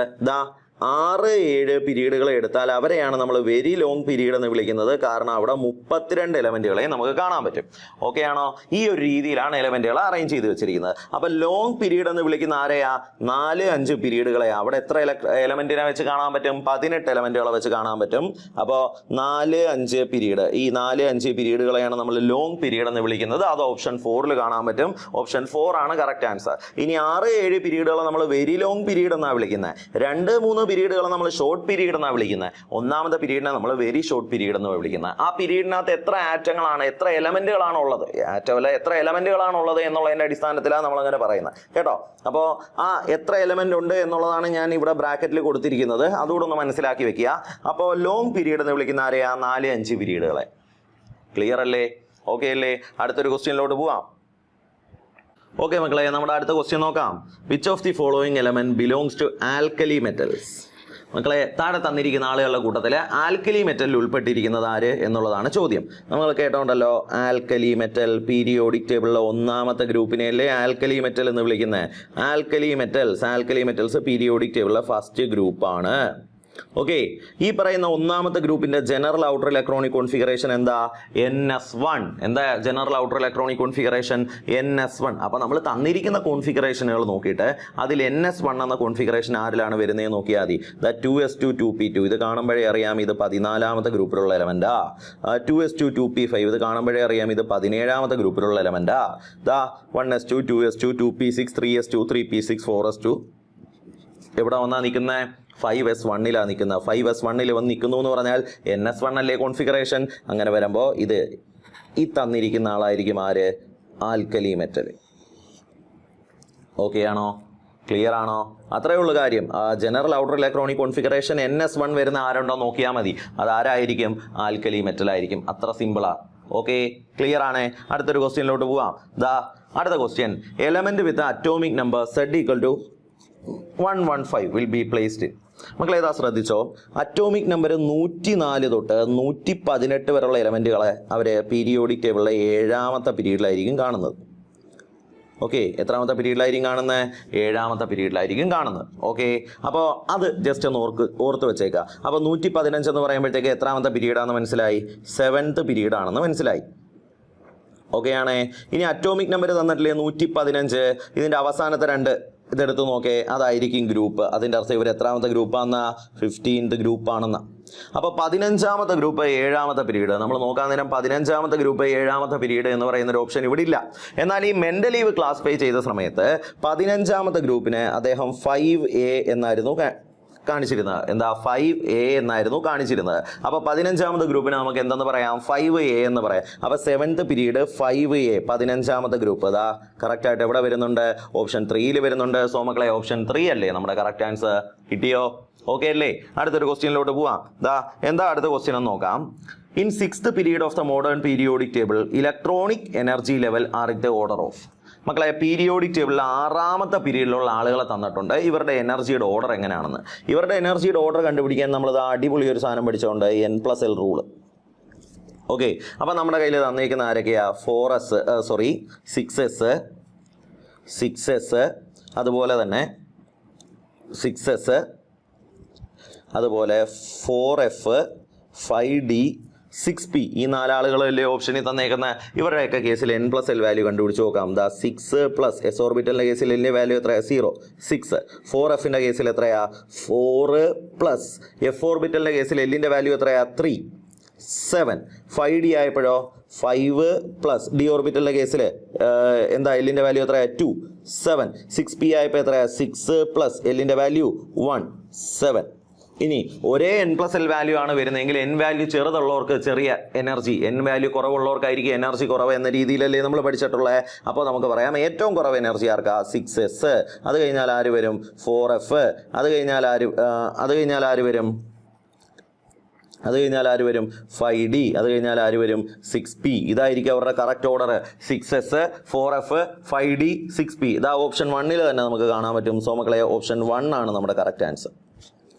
6-7 പീരീഡുകൾ എടുത്താൽ അവരെയാണ് നമ്മൾ വെരി ലോങ് പീരീഡ് എന്ന് വിളിക്കുന്നത്. കാരണം അവിടെ 32 എലമെന്റുകളെ നമുക്ക് കാണാൻ പറ്റും. ഓക്കെ ആണോ? ഈ ഒരു രീതിയിലാണ് എലമെന്റുകൾ അറേഞ്ച് ചെയ്ത് വെച്ചിരിക്കുന്നത്. അപ്പൊ ലോങ് പീരീഡ് എന്ന് വിളിക്കുന്ന ആരെയാ? 4-5 പീരീഡുകളെയാ. അവിടെ എത്ര എലമെന്റിനെ വെച്ച് കാണാൻ പറ്റും? 18 എലമെന്റുകളെ വെച്ച് കാണാൻ പറ്റും. അപ്പോൾ 4-5 പീരീഡ്, ഈ 4-5 പീരീഡുകളെയാണ് നമ്മൾ ലോങ് പീരീഡ് എന്ന് വിളിക്കുന്നത്. അത് ഓപ്ഷൻ 4 കാണാൻ പറ്റും. ഓപ്ഷൻ 4 ആണ് കറക്റ്റ് ആൻസർ. ഇനി 6-7 പീരീഡുകളെ നമ്മൾ വെരി ലോങ് പീരീഡ് എന്നാണ് വിളിക്കുന്നത്. 2-3 പീരീഡുകളെ നമ്മൾ ഷോർട്ട് പീരീഡ് എന്നാണ് വിളിക്കുന്നത്. ഒന്നാമത്തെ പീരീഡിനെ നമ്മൾ വെരി ഷോർട്ട് പീരീഡ് എന്ന് വിളിക്കുന്നത്. ആ പീരീഡിനകത്ത് എത്ര ആറ്റങ്ങളാണ്, എത്ര എലമെന്റുകളാണ് ഉള്ളത്, ആറ്റമല്ല എത്ര എലമെന്റുകളാണ് ഉള്ളത് എന്നുള്ളതിന്റെ അടിസ്ഥാനത്തിലാണ് നമ്മൾ അങ്ങനെ പറയുന്നത് കേട്ടോ. അപ്പോൾ ആ എത്ര എലമെന്റ് ഉണ്ട് എന്നുള്ളതാണ് ഞാൻ ഇവിടെ ബ്രാക്കറ്റിൽ കൊടുത്തിരിക്കുന്നത്. അതുകൂടെ ഒന്ന് മനസ്സിലാക്കി വെക്കുക. അപ്പോൾ ലോങ് പീരീഡ് എന്ന് വിളിക്കുന്ന ആരെയാ? 4-5 പീരീഡുകളെ. ക്ലിയർ അല്ലേ? ഓക്കെ അല്ലേ? അടുത്തൊരു ക്വസ്റ്റ്യനിലോട്ട് പോവാം. ഓക്കെ മക്കളെ, നമ്മുടെ അടുത്ത ക്വസ്റ്റ്യൻ നോക്കാം. Which of the following element belongs to alkali metals? മക്കളെ, താഴെ തന്നിരിക്കുന്ന ആളുകളുടെ കൂട്ടത്തിൽ ആൽക്കലി മെറ്റലിൽ ഉൾപ്പെട്ടിരിക്കുന്നത് ആര് എന്നുള്ളതാണ് ചോദ്യം. നമ്മൾ കേട്ടോണ്ടല്ലോ, ആൽക്കലി മെറ്റൽ പീരിയോഡിക് ടേബിളിലെ ഒന്നാമത്തെ ഗ്രൂപ്പിനെയല്ലേ ആൽക്കലി മെറ്റൽ എന്ന് വിളിക്കുന്നത്. ആൽക്കലി മെറ്റൽസ് പീരിയോഡിക് ടേബിളിലെ ഫസ്റ്റ് ഗ്രൂപ്പാണ്. ഓക്കെ, ഈ പറയുന്ന ഒന്നാമത്തെ ഗ്രൂപ്പിന്റെ ജനറൽ ഔട്ടർ ഇലക്ട്രോണിക് കോൺഫിഗറേഷൻ എന്താ? NS1. എന്താ general outer electronic configuration? NS1. അപ്പൊ നമ്മൾ തന്നിരിക്കുന്ന കോൺഫിഗറേഷനുകൾ നോക്കിയിട്ട് അതിൽ NS1 എന്ന കോൺഫിഗറേഷൻ ആരിലാണ് വരുന്നത് നോക്കിയാൽ മതി. 2s2 2p2 ഇത് കാണുമ്പോഴേ അറിയാം ഇത് 14ാമത്തെ ഗ്രൂപ്പിലുള്ള എലമെന്റാ. 2s2 2p5 ഇത് കാണുമ്പോഴേ അറിയാം ഇത് 17ാമത്തെ ഗ്രൂപ്പിലുള്ള എലമെന്റാ. 1s2 2s2 2p6 3s2 3p6 4s2 എവിടെ വന്നാ നിൽക്കുന്നത്? 5s1ലാണ് നിൽക്കുന്നത്. 5s1 വന്ന് നിൽക്കുന്നു എന്ന് പറഞ്ഞാൽ NS1 അല്ലേ കോൺഫിഗറേഷൻ. അങ്ങനെ വരുമ്പോൾ ഇത് ഈ തന്നിരിക്കുന്ന ആളായിരിക്കും ആര്? Alkali metal. ഓക്കെ ആണോ? ക്ലിയർ ആണോ? അത്രയേ ഉള്ളൂ കാര്യം. General outer electronic configuration NS1 വരുന്ന ആരുണ്ടോ നോക്കിയാൽ മതി. അതാരായിരിക്കും? ആൽക്കലി മെറ്റൽ ആയിരിക്കും. അത്ര സിമ്പിളാ. ഓക്കെ, ക്ലിയർ ആണേ? അടുത്തൊരു ക്വസ്റ്റ്യനിലോട്ട് പോവാം. അടുത്ത question. Element with atomic number Z=115 will be placed. മക്കളെ ഏതാ ശ്രദ്ധിച്ചോ, അറ്റോമിക് നമ്പർ 104 തൊട്ട് 118 വരെയുള്ള എലമെന്റുകളെ അവര് പീരിയോഡിക് ടേബിളിലെ 7ാമത്തെ പീരീഡിലായിരിക്കും കാണുന്നത്. ഓക്കെ, എത്രാമത്തെ പീരീഡിലായിരിക്കും കാണുന്നത്? 7ാമത്തെ പീരീഡിലായിരിക്കും കാണുന്നത്. ഓക്കെ, അപ്പോൾ അത് ജസ്റ്റ് ഒന്ന് ഓർത്ത് വെച്ചേക്കുക. അപ്പോൾ 115 എന്ന് പറയുമ്പോഴത്തേക്ക് എത്രാമത്തെ പീരീഡാണെന്ന് മനസ്സിലായി? 7th പീരീഡാണെന്ന് മനസ്സിലായി. ഓക്കെ ആണേ? ഇനി അറ്റോമിക് നമ്പർ തന്നിട്ടില്ലേ 115, ഇതിൻ്റെ അവസാനത്തെ 2 ഇതെടുത്ത് നോക്കേ, അതായിരിക്കും ഗ്രൂപ്പ്. അതിൻ്റെ അർത്ഥം ഇവർ എത്രാമത്തെ ഗ്രൂപ്പാണെന്നാ? 15th ഗ്രൂപ്പാണെന്നാ. അപ്പോൾ 15ാമത്തെ ഗ്രൂപ്പ് 7ാമത്തെ പീരീഡ് നമ്മൾ നോക്കാൻ നേരം 15ാമത്തെ ഗ്രൂപ്പ് 7ാമത്തെ പീരീഡ് എന്ന് പറയുന്ന ഒരു ഓപ്ഷൻ ഇവിടെ ഇല്ല. എന്നാൽ ഈ മെന്റലീവ് ക്ലാസിഫൈ ചെയ്ത സമയത്ത് 15ാമത്തെ ഗ്രൂപ്പിന് അദ്ദേഹം 5A എന്നായിരുന്നു കാണിച്ചിരുന്നത്. എന്താ? 5A എന്നായിരുന്നു കാണിച്ചിരുന്നത്. അപ്പോൾ 15ാമത്തെ ഗ്രൂപ്പിന് നമുക്ക് എന്തെന്ന് പറയാം? 5A എന്ന് പറയാം. അപ്പോൾ 7th പീരീഡ് 5A 15ാമത്തെ ഗ്രൂപ്പ്. അതാ കറക്റ്റ് ആയിട്ട് എവിടെ വരുന്നുണ്ട്? ഓപ്ഷൻ 3 വരുന്നുണ്ട്. സോ മക്കളെ ഓപ്ഷൻ 3 അല്ലേ നമ്മുടെ കറക്റ്റ് ആൻസർ? കിട്ടിയോ? ഓക്കെ അല്ലേ? അടുത്തൊരു ക്വസ്റ്റ്യനിലോട്ട് പോവാം. എന്താ അടുത്ത ക്വസ്റ്റ്യൻ എന്ന് നോക്കാം. In 6th period of the modern periodic table, electronic energy level are in the order of. മക്കളെ പീരിയോഡിക് ടേബിളിൽ 6ാമത്തെ പീരീഡിലുള്ള ആളുകളെ തന്നിട്ടുണ്ട്. ഇവരുടെ എനർജിയുടെ ഓർഡർ എങ്ങനെയാണെന്ന്. ഇവരുടെ എനർജിയുടെ ഓർഡർ കണ്ടുപിടിക്കാൻ നമ്മളിത് അടിപൊളി ഒരു സാധനം പഠിച്ചുകൊണ്ട് N+L റൂള്. ഓക്കെ, അപ്പം നമ്മുടെ കയ്യിൽ തന്നിരിക്കുന്ന ആരൊക്കെയാ? 6s, അതുപോലെ തന്നെ 6s, അതുപോലെ 4f, 5d, 6p. ഈ 4 ആളുകളല്ലേ ഓപ്ഷനിൽ തന്നേക്കുന്ന. ഇവരുടെയൊക്കെ കേസിൽ N+L വാല്യൂ കണ്ടുപിടിച്ച് നോക്കാം. 6 പ്ലസ് S ഓർബിറ്റലിൻ്റെ കേസിൽ L വാല്യൂ എത്രയാ? 0, 6. 4fൻ്റെ കേസിൽ എത്രയാ? 4 പ്ലസ് F ഓർബിറ്റലിൻ്റെ കേസിൽ Lൻ്റെ വാല്യൂ എത്രയാ? 3, 7. 5d ആയപ്പോഴോ 5 പ്ലസ് ഡി ഓർബിറ്റലിൻ്റെ കേസിൽ എന്താ Lൻ്റെ വാല്യൂ എത്രയാ? 2, 7. 6p ആയപ്പോൾ എത്രയാ? 6 പ്ലസ് Lൻ്റെ വാല്യൂ 1, 7. ഇനി ഒരേ N+L വാല്യൂ ആണ് വരുന്നതെങ്കിൽ N വാല്യൂ ചെറുതുള്ളവർക്ക് ചെറിയ എനർജി, N വാല്യൂ കുറവുള്ളവർക്കായിരിക്കും എനർജി കുറവ് എന്ന രീതിയിലല്ലേ നമ്മൾ പഠിച്ചിട്ടുള്ളത്. അപ്പോൾ നമുക്ക് പറയാം ഏറ്റവും കുറവ് എനർജി ആർക്കാ? 6s. അത് കഴിഞ്ഞാൽ ആര് വരും? 4f. അത് കഴിഞ്ഞാൽ ആര് വരും? 5d. അത് കഴിഞ്ഞാൽ ആര് വരും? 6p. ഇതായിരിക്കും അവരുടെ correct order. 6s, 4f, 5d, 6p. ഇതാ ഓപ്ഷൻ 1 തന്നെ നമുക്ക് കാണാൻ പറ്റും. സോ മക്കളെ ഓപ്ഷൻ 1 ആണ് നമ്മുടെ കറക്റ്റ് ആൻസർ.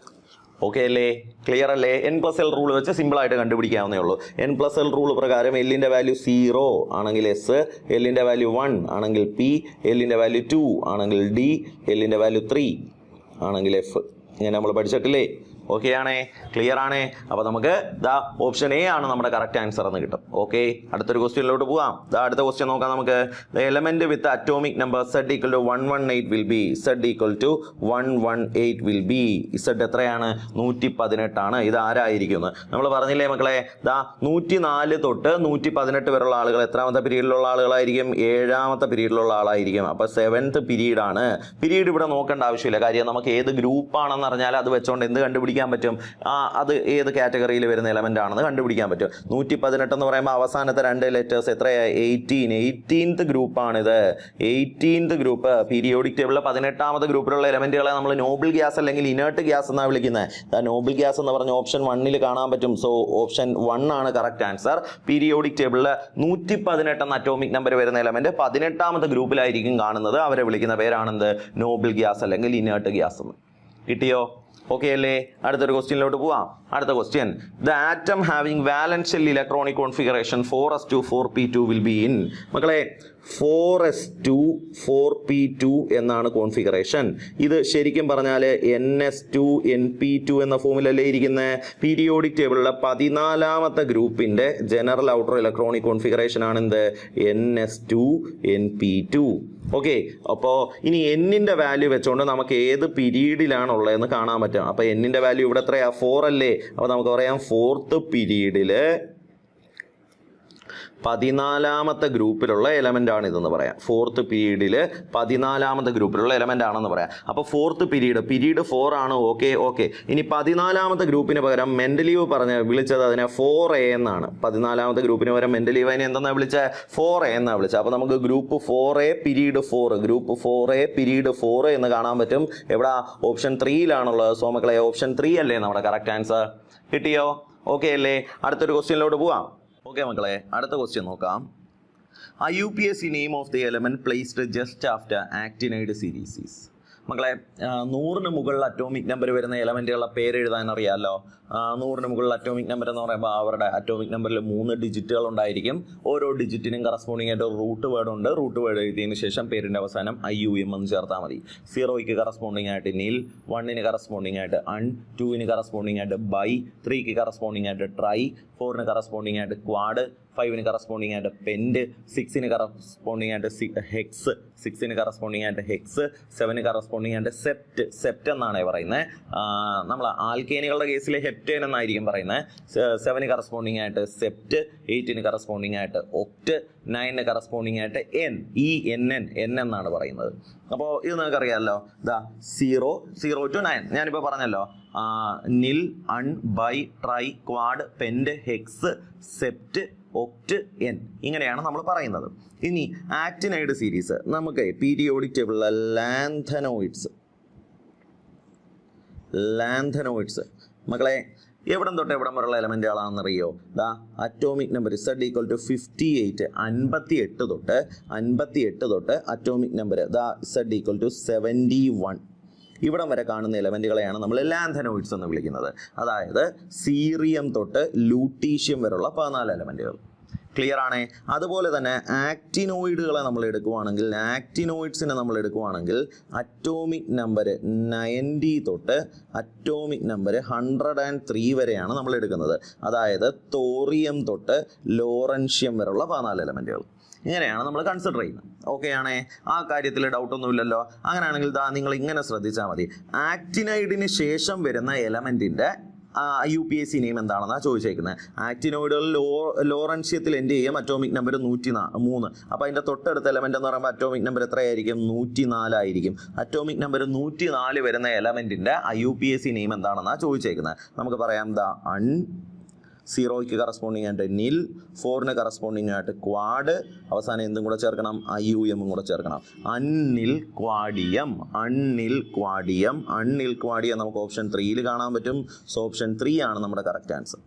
ഓക്കെ അല്ലേ? ക്ലിയർ അല്ലേ? N+L റൂൾ വെച്ച് സിമ്പിളായിട്ട് കണ്ടുപിടിക്കാവുന്നേ ഉള്ളൂ. N+L റൂൾ പ്രകാരം Lൻ്റെ വാല്യൂ 0 ആണെങ്കിൽ S, Lൻ്റെ വാല്യൂ 1 ആണെങ്കിൽ P, Lൻ്റെ വാല്യൂ 2 ആണെങ്കിൽ D, Lൻ്റെ വാല്യൂ 3 ആണെങ്കിൽ F. ഇങ്ങനെ നമ്മൾ പഠിച്ചിട്ടില്ലേ? ഓക്കെ ആണേ? ക്ലിയർ ആണേ? അപ്പോൾ നമുക്ക് ഓപ്ഷൻ എ ആണ് നമ്മുടെ കറക്റ്റ് ആൻസർ എന്ന് കിട്ടും. ഓക്കെ, അടുത്തൊരു ക്വസ്റ്റ്യനിലോട്ട് പോവാം. അടുത്ത ക്വസ്റ്റ്യൻ നോക്കാം നമുക്ക്. The element with atomic number Z = 118 will be. Z = 118 will be. Z എത്രയാണ്? 118 ആണ്. ഇത് ആരായിരിക്കും? നമ്മൾ പറഞ്ഞില്ലേ മക്കളെ? 104 തൊട്ട് 118 വരെയുള്ള ആളുകൾ എത്രാമത്തെ പീരീഡിലുള്ള ആളുകളായിരിക്കും? 7ാമത്തെ പീരീഡിലുള്ള ആളായിരിക്കും. അപ്പോൾ 7th പീരീഡ് ആണ്. പീരീഡ് ഇവിടെ നോക്കേണ്ട ആവശ്യമില്ല. കാര്യം നമുക്ക് ഏത് ഗ്രൂപ്പാണെന്ന് അറിഞ്ഞാൽ അത് വെച്ചോണ്ട് എന്ത് കണ്ടുപിടിക്കാൻ പറ്റും? അത് ഏത് കാറ്റഗറിയിൽ വരുന്ന എലമെന്റ് ആണെന്ന് കണ്ടുപിടിക്കാൻ പറ്റും. 118 എന്ന് പറയുമ്പോൾ അവസാനത്തെ 2 ലെറ്റേഴ്സ് എത്രയാ? 18th ഗ്രൂപ്പാണിത്. 18th group. പീരിയോഡിക് ടേബിളിലെ 18ാമത്തെ ഗ്രൂപ്പിലുള്ള എലമെന്റുകളെ നമ്മൾ നോബിൾ ഗ്യാസ് അല്ലെങ്കിൽ ഇനേർട്ട് ഗ്യാസ് എന്നാണ് വിളിക്കുന്നത്. നോബിൾ ഗ്യാസ് എന്ന് പറഞ്ഞ ഓപ്ഷൻ 1 കാണാൻ പറ്റും. സോ ഓപ്ഷൻ 1 ആണ് കറക്റ്റ് ആൻസർ. പീരിയോഡിക് ടേബിളിൽ 118 എന്ന അറ്റോമിക് നമ്പർ വരുന്ന എലമെന്റ് 18ാമത്തെ ഗ്രൂപ്പിലായിരിക്കും കാണുന്നത്. അവരെ വിളിക്കുന്ന പേരാണെന്ത്? നോബിൾ ഗ്യാസ് അല്ലെങ്കിൽ ഇനേർട്ട് ഗ്യാസ് എന്ന്. കിട്ടിയോ? ഓക്കെ അല്ലേ? അടുത്തൊരു ക്വസ്റ്റ്യനിലോട്ട് പോവാം. അടുത്ത question. The atom having വാലൻസ് shell electronic configuration 4s2 4p2 will be in. മക്കളെ 4s2 4p2 എന്നാണ് കോൺഫിഗറേഷൻ. ഇത് ശരിക്കും പറഞ്ഞാൽ ns2 np2 എന്ന ഫോമിലല്ലേ ഇരിക്കുന്നത്. പീരിയോഡിക് ടേബിളിലെ 14ാമത്തെ ഗ്രൂപ്പിന്റെ ജനറൽ ഔട്ടർ ഇലക്ട്രോണിക് കോൺഫിഗറേഷൻ ആണ് എന്ത്? ns2 np2. ഓക്കെ, അപ്പോൾ ഇനി എന്നിൻ്റെ വാല്യൂ വെച്ചുകൊണ്ട് നമുക്ക് ഏത് പീരീഡിലാണുള്ളതെന്ന് കാണാൻ പറ്റും. അപ്പോൾ എന്നിൻ്റെ വാല്യൂ ഇവിടെ എത്രയാ? 4 അല്ലേ? അപ്പോൾ നമുക്ക് പറയാം 4th പീരീഡിൽ 14ാമത്തെ ഗ്രൂപ്പിലുള്ള എലമെന്റ് ആണ് ഇതെന്ന് പറയാം. 4th പീരീഡിൽ 14ാമത്തെ ഗ്രൂപ്പിലുള്ള എലമെന്റ് ആണെന്ന് പറയാം. അപ്പോൾ 4th പീരീഡ് 4 ആണ്. ഓക്കെ. ഇനി 14ാമത്തെ ഗ്രൂപ്പിന് പകരം മെന്റലീവ് വിളിച്ചത് അതിനെ 4a എന്നാണ്. 14ാമത്തെ ഗ്രൂപ്പിന് പകരം മെന്റലീവ് അതിനെ എന്തെന്നാ വിളിച്ചത്? 4a എന്നാണ് വിളിച്ചത്. അപ്പോൾ നമുക്ക് group 4a period 4, group 4a period 4 എന്ന് കാണാൻ പറ്റും. എവിടെ? ഓപ്ഷൻ 3ലാണുള്ളത്. സോ മക്കളെ ഓപ്ഷൻ 3 അല്ലേ നമ്മുടെ കറക്റ്റ് ആൻസർ. കിട്ടിയോ? ഓക്കെ അല്ലേ? അടുത്തൊരു ക്വസ്റ്റ്യനിലോട്ട് പോവാം. ഓക്കെ മക്കളെ, അടുത്ത ക്വസ്റ്റ്യൻ നോക്കാം. IUPAC name of the element placed just after actinide series is. മക്കളെ 100ന് മുകളിൽ അറ്റോമിക് നമ്പർ വരുന്ന എലമെന്റുകളുടെ പേര് എഴുതാൻ അറിയാമല്ലോ. 100ന് മുകളിൽ അറ്റോമിക് നമ്പർ എന്ന് പറയുമ്പോൾ അവരുടെ അറ്റോമിക് നമ്പറിൽ 3 ഡിജിറ്റുകൾ ഉണ്ടായിരിക്കും. ഓരോ ഡിജിറ്റിനും കറസ്പോണ്ടിങ് ആയിട്ട് ഒരു റൂട്ട് വേർഡ് ഉണ്ട്. റൂട്ട് വേർഡ് എഴുതിയതിന് ശേഷം പേരിൻ്റെ അവസാനം IUM എന്ന് ചേർത്താൽ മതി. 0ക്ക് കറസ്പോണ്ടിങ് ആയിട്ട് നിൽ, 1ന് കറസ്പോണ്ടിങ് ആയിട്ട് അൺ, 2ന് കറസ്പോണ്ടിങ് ആയിട്ട് ബൈ, 3ക്ക് കറസ്പോണ്ടിങ് ആയിട്ട് ട്രൈ, 4ന് കറസ്പോണ്ടിങ് ആയിട്ട് ക്വാഡ്, 5ന് കറസ്പോണ്ടിങ് ആയിട്ട് പെൻഡ്, 6ന് കറസ്പോണ്ടിങ് ആയിട്ട് ഹെക്സ്, 6ന് കറസ്പോണ്ടിങ് ആയിട്ട് ഹെക്സ്, 7ന് കറസ്പോണ്ടിങ് ആയിട്ട് സെപ്റ്റ് എന്നാണ് പറയുന്നത്. നമ്മൾ ആൽക്കേനുകളുടെ കേസിൽ ഹെപ്റ്റേൻ എന്നായിരിക്കും പറയുന്നത്. 7ന് കറസ്പോണ്ടിങ് ആയിട്ട് സെപ്റ്റ്, 8ന് കറസ്പോണ്ടിങ് ആയിട്ട് ഒക്റ്റ്, 9ന് കറസ്പോണ്ടിങ് ആയിട്ട് എൻ എന്നാണ് പറയുന്നത്. അപ്പോൾ ഇത് നിങ്ങൾക്കറിയാമല്ലോ. 0 to 9 ഞാനിപ്പോൾ പറഞ്ഞല്ലോ. Nil, un, bi, tri, quad, pent, hex, sept, oct, enn ഇങ്ങനെയാണ് നമ്മൾ പറയുന്നത്. ഇനി ആക്ടിനൈഡ് സീരീസ് നമുക്ക് പീരിയോഡിക് ടേബിളിലെ ലാന്തനോയിഡ്സ് മക്കളെ എവിടം തൊട്ട് എവിടം വരെയുള്ള എലമെൻറ്റുകളാണെന്നറിയോ? ദാ atomic number Z equal to 58 58 തൊട്ട് അറ്റോമിക് നമ്പർ ദാ Z ഈക്വൽ ടു 71 ഇവിടം വരെ കാണുന്ന എലമെൻറ്റുകളെയാണ് നമ്മൾ ലാന്തനോയിഡ്സ് എന്ന് വിളിക്കുന്നത്. അതായത് സീറിയം തൊട്ട് ലൂട്ടീഷ്യം വരെയുള്ള 14 എലമെൻറ്റുകൾ. ക്ലിയർ ആണേ? അതുപോലെ തന്നെ ആക്റ്റിനോയിഡുകളെ നമ്മൾ എടുക്കുവാണെങ്കിൽ അറ്റോമിക് നമ്പർ 90 തൊട്ട് അറ്റോമിക് നമ്പർ 103 വരെയാണ് നമ്മൾ എടുക്കുന്നത്. അതായത് തോറിയം തൊട്ട് ലോറൻഷ്യം വരെയുള്ള 14 എലമെൻറ്റുകൾ. ഇങ്ങനെയാണ് നമ്മൾ കൺസിഡർ ചെയ്യുന്നത്. ഓക്കെ ആണേ? ആ കാര്യത്തിൽ ഡൗട്ടൊന്നുമില്ലല്ലോ. അങ്ങനെയാണെങ്കിൽ നിങ്ങൾ ഇങ്ങനെ ശ്രദ്ധിച്ചാൽ മതി. ആക്റ്റിനൈഡിന് ശേഷം വരുന്ന എലമെൻറ്റിൻ്റെ UPAC നെയിം എന്താണെന്നാണ് ചോദിച്ചേക്കുന്നത്. ആക്റ്റിനോയിഡുകൾ ലോറൻഷ്യത്തിൽ എൻഡ് ചെയ്യും അറ്റോമിക് നമ്പർ 103. അപ്പോൾ അതിൻ്റെ തൊട്ടടുത്ത എലമെൻ്റ് എന്ന് പറയുമ്പോൾ അറ്റോമിക് നമ്പർ എത്രയായിരിക്കും? 104 ആയിരിക്കും. അറ്റോമിക് നമ്പർ 104 വരുന്ന എലമെൻറ്റിൻ്റെ UPAC നെയിം എന്താണെന്നാണ് ചോദിച്ചേക്കുന്നത്. നമുക്ക് പറയാം സീറോയ്ക്ക് കറസ്പോണ്ടിങ് ആയിട്ട് നിൽ, 4ന് കറസ്പോണ്ടിങ് ആയിട്ട് ക്വാഡ്, അവസാനം എന്തും കൂടെ ചേർക്കണം? IUM കൂടെ ചേർക്കണം. അൺനിൽ ക്വാഡിയം നമുക്ക് ഓപ്ഷൻ 3 കാണാൻ പറ്റും. സോ ഓപ്ഷൻ 3 ആണ് നമ്മുടെ കറക്റ്റ് ആൻസർ.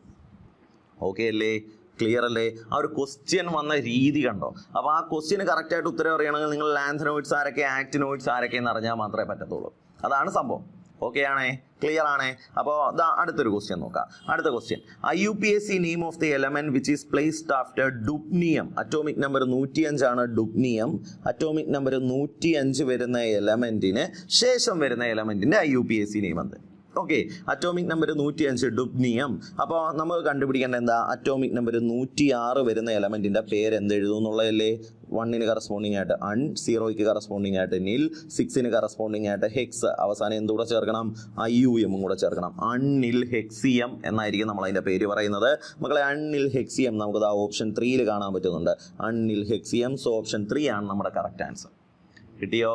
ഓക്കെ അല്ലേ? ക്ലിയർ അല്ലേ? ആ ഒരു ക്വസ്റ്റ്യൻ വന്ന രീതി കണ്ടോ? അപ്പോൾ ആ ക്വസ്റ്റ്യന് കറക്റ്റായിട്ട് ഉത്തരം അറിയണമെങ്കിൽ നിങ്ങൾ ലാന്തനോയിഡ്സ് ആരൊക്കെ, ആക്റ്റിനോയിഡ്സ് ആരൊക്കെ എന്ന് അറിഞ്ഞാൽ മാത്രമേ പറ്റത്തുള്ളൂ. അതാണ് സംഭവം. ഓക്കെ ആണേ? ക്ലിയർ ആണേ? അപ്പോൾ അടുത്തൊരു ക്വസ്റ്റ്യൻ നോക്കാം. അടുത്ത question, IUPAC name of the element which is placed after dubnium. Atomic number 105 ആണ് ഡുപ്നിയം. അറ്റോമിക് നമ്പർ 105 വരുന്ന എലമെന്റിന് ശേഷം വരുന്ന എലമെന്റിന്റെ IUPAC നെയിം എന്ത്? Okay, atomic number 105 ഡുപ്നിയം. അപ്പോൾ നമുക്ക് കണ്ടുപിടിക്കേണ്ട എന്താ? അറ്റോമിക് നമ്പർ 106 വരുന്ന എലമെന്റിന്റെ പേര് എന്ത് എഴുതും എന്നുള്ളതല്ലേ? 1ന് കറസ്പോണ്ടിങ് ആയിട്ട് അൺ, 0ക്ക് കറസ്പോണ്ടിങ് ആയിട്ട് നിൽ, 6ന് കറസ്പോണ്ടിങ് ആയിട്ട് ഹെക്സ്, അവസാനം എന്തുകൂടെ ചേർക്കണം? IUM കൂടെ ചേർക്കണം. അൺനിൽ ഹെക്സിയം എന്നായിരിക്കും നമ്മൾ അതിൻ്റെ പേര് പറയുന്നത്. മക്കളെ, അൺനിൽ ഹെക്സിയം നമുക്ക് ഓപ്ഷൻ 3 കാണാൻ പറ്റുന്നുണ്ട്. അൺനിൽ ഹെക്സിയം. സോ ഓപ്ഷൻ 3 ആണ് നമ്മുടെ കറക്റ്റ് ആൻസർ. കിട്ടിയോ?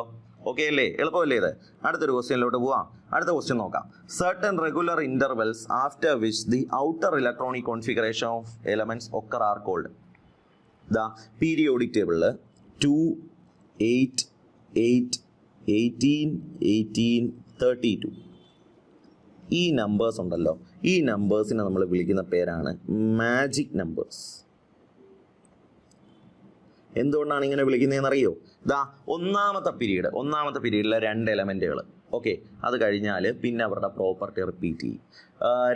ഓക്കെ അല്ലേ? എളുപ്പമല്ലേ ഇത്? അടുത്തൊരു ക്വസ്റ്റ്യനിലോട്ട് പോവാം. അടുത്ത ക്വസ്റ്റ്യൻ നോക്കാം. Certain regular intervals after which the outer electronic configuration of elements occur are called. Periodic ടേബിളിൽ 2, 8, 8, 18, 18, 32 ഈ നമ്പേഴ്സ് ഉണ്ടല്ലോ, ഈ നമ്പേഴ്സിനെ നമ്മൾ വിളിക്കുന്ന പേരാണ് മാജിക് നമ്പേഴ്സ്. എന്തുകൊണ്ടാണ് ഇങ്ങനെ വിളിക്കുന്നതെന്ന് അറിയോ? ഒന്നാമത്തെ പീരീഡിലെ 2 എലമെൻറ്റുകൾ. ഓക്കെ, അത് കഴിഞ്ഞാൽ പിന്നെ അവരുടെ പ്രോപ്പർട്ടി റിപ്പീറ്റ് ചെയ്യും.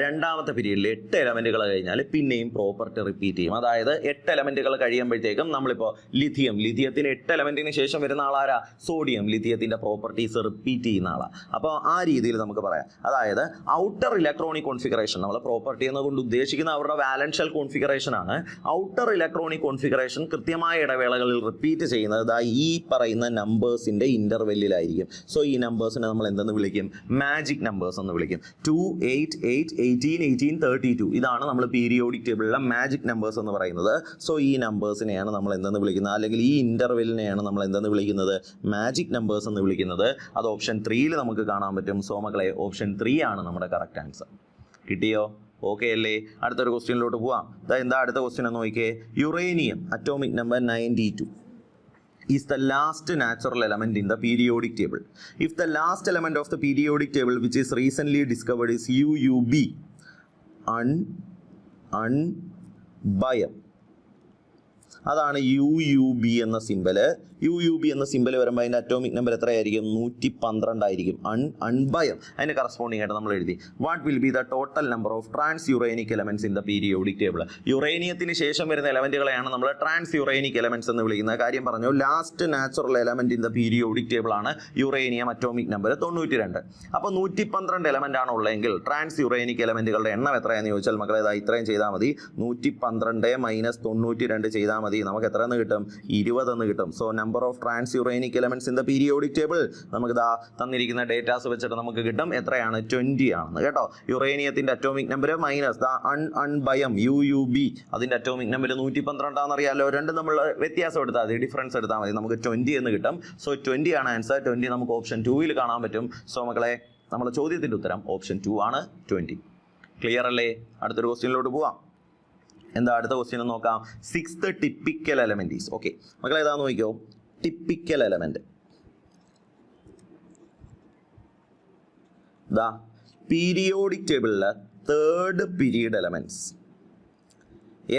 രണ്ടാമത്തെ പീരീഡിൽ 8 എലമെൻറ്റുകൾ കഴിഞ്ഞാൽ പിന്നെയും പ്രോപ്പർട്ടി റിപ്പീറ്റ് ചെയ്യും. അതായത് 8 എലമെൻറ്റുകൾ കഴിയുമ്പോഴത്തേക്കും നമ്മളിപ്പോൾ ലിഥിയത്തിന് 8 എലമെൻറ്റിന് ശേഷം വരുന്ന ആളാരാ? സോഡിയം. ലിഥിയത്തിൻ്റെ പ്രോപ്പർട്ടീസ് റിപ്പീറ്റ് ചെയ്യുന്ന ആളാണ്. അപ്പോൾ ആ രീതിയിൽ നമുക്ക് പറയാം. അതായത് ഔട്ടർ ഇലക്ട്രോണിക് കോൺഫിഗറേഷൻ, നമ്മൾ പ്രോപ്പർട്ടി എന്നതുകൊണ്ട് ഉദ്ദേശിക്കുന്ന അവരുടെ വാലൻസ് ഷെൽ കോൺഫിഗറേഷൻ ആണ്. ഔട്ടർ ഇലക്ട്രോണിക് കോൺഫിഗറേഷൻ കൃത്യമായ ഇടവേളകളിൽ റിപ്പീറ്റ് ചെയ്യുന്നത് ഈ പറയുന്ന നമ്പേഴ്സിൻ്റെ ഇൻ്റർവെല്ലിലായിരിക്കും. സോ ഈ നമ്പേഴ്സിനെ നമ്മൾ എന്തെന്ന് വിളിക്കും? മാജിക് നമ്പേഴ്സ് എന്ന് വിളിക്കും. 2, 8, 8, 18, 18, 32 ഇതാണ് നമ്മൾ പീരിയോഡിക് ടേബിളിലെ മാജിക് നമ്പേഴ്സ് എന്ന് പറയുന്നത്. സോ ഈ നമ്പേഴ്സിനെയാണ് നമ്മൾ എന്തെന്ന് വിളിക്കുന്നത്? അല്ലെങ്കിൽ ഈ ഇൻ്റർവെല്ലിനെയാണ് നമ്മൾ എന്തെന്ന് വിളിക്കുന്നത്? മാജിക് നമ്പേഴ്സ് എന്ന് വിളിക്കുന്നത്. അത് ഓപ്ഷൻ 3 നമുക്ക് കാണാൻ പറ്റും. സോ മക്കളെ, ഓപ്ഷൻ 3 ആണ് നമ്മുടെ കറക്റ്റ് ആൻസർ. കിട്ടിയോ? ഓക്കെ അല്ലേ? അടുത്തൊരു ക്വസ്റ്റ്യനിലോട്ട് പോവാം. എന്താ അടുത്ത ക്വസ്റ്റ്യൻ എന്ന് നോക്കിയേ. Uranium atomic number 92 is the last natural element in the periodic table. If the last element of the periodic table which is recently discovered is UUB, unbium, അതാണ് UUB എന്ന സിമ്പല്. UUB എന്ന സിമ്പൽ വരുമ്പോൾ അതിൻ്റെ അറ്റോമിക് നമ്പർ എത്രയായിരിക്കും? 112 ആയിരിക്കും. അൺബയം അതിന് കറസ്പോണ്ടിങ് ആയിട്ട് നമ്മൾ എഴുതി what will be the total number of transuranic elements in the periodic table. യുറേനിയത്തിന് ശേഷം വരുന്ന എലമെന്റുകളെയാണ് നമ്മൾ ട്രാൻസ് യുറേനിക് എലമെന്റ്സ് എന്ന് വിളിക്കുന്നത്. കാര്യം പറഞ്ഞു, last natural element in the periodic table ആണ് യുറേനിയം. Atomic number 92. അപ്പോൾ 112 എലമെന്റ് ആണ് ഉള്ളതെങ്കിൽ ട്രാൻസ് യുറേനിക് എലമെന്റുകളുടെ എണ്ണം എത്രയാണെന്ന് ചോദിച്ചാൽ മക്കളെ ഇത്രയും ചെയ്താൽ മതി. 112 - 92 ചെയ്താൽ മതി. നമുക്ക് എത്ര എന്ന് കിട്ടും? 20 എന്ന് കിട്ടും. So number of transuranic elements in the periodic table നമുക്ക് തന്നിരിക്കുന്ന ഡേറ്റാസ് വെച്ചിട്ട് നമുക്ക് കിട്ടും എത്രയാണ്? 20 ആണെന്ന് കേട്ടോ. യുറേനിയത്തിന്റെ അറ്റോമിക് നമ്പർ മൈനസ് അൺബയം UUB അതിന്റെ അറ്റോമിക് നമ്പർ 112 ആണെന്നറിയാലോ. രണ്ടും നമ്മൾ വ്യത്യാസം എടുത്താൽ മതി, ഡിഫറൻസ് എടുത്താൽ മതി. നമുക്ക് 20 എന്ന് കിട്ടും. സോ 20 ആണ് ആൻസർ. 20 നമുക്ക് ഓപ്ഷൻ 2 കാണാൻ പറ്റും. സോ മക്കളെ, നമ്മുടെ ചോദ്യത്തിന്റെ ഉത്തരം ഓപ്ഷൻ 2 ആണ് 20. ക്ലിയർ അല്ലേ? അടുത്തൊരു ക്വസ്റ്റ്യനിലോട്ട് പോവാം. എന്താ അടുത്ത ക്വസ്റ്റ്യൻ നോക്കാം. 6th typical element is. Okay മക്കളെ, ഏതാന്ന് നോക്കിയോ. ടിപ്പിക്കൽ എലമെന്റ് പീരിയോഡിക് ടേബിളിൽ third period elements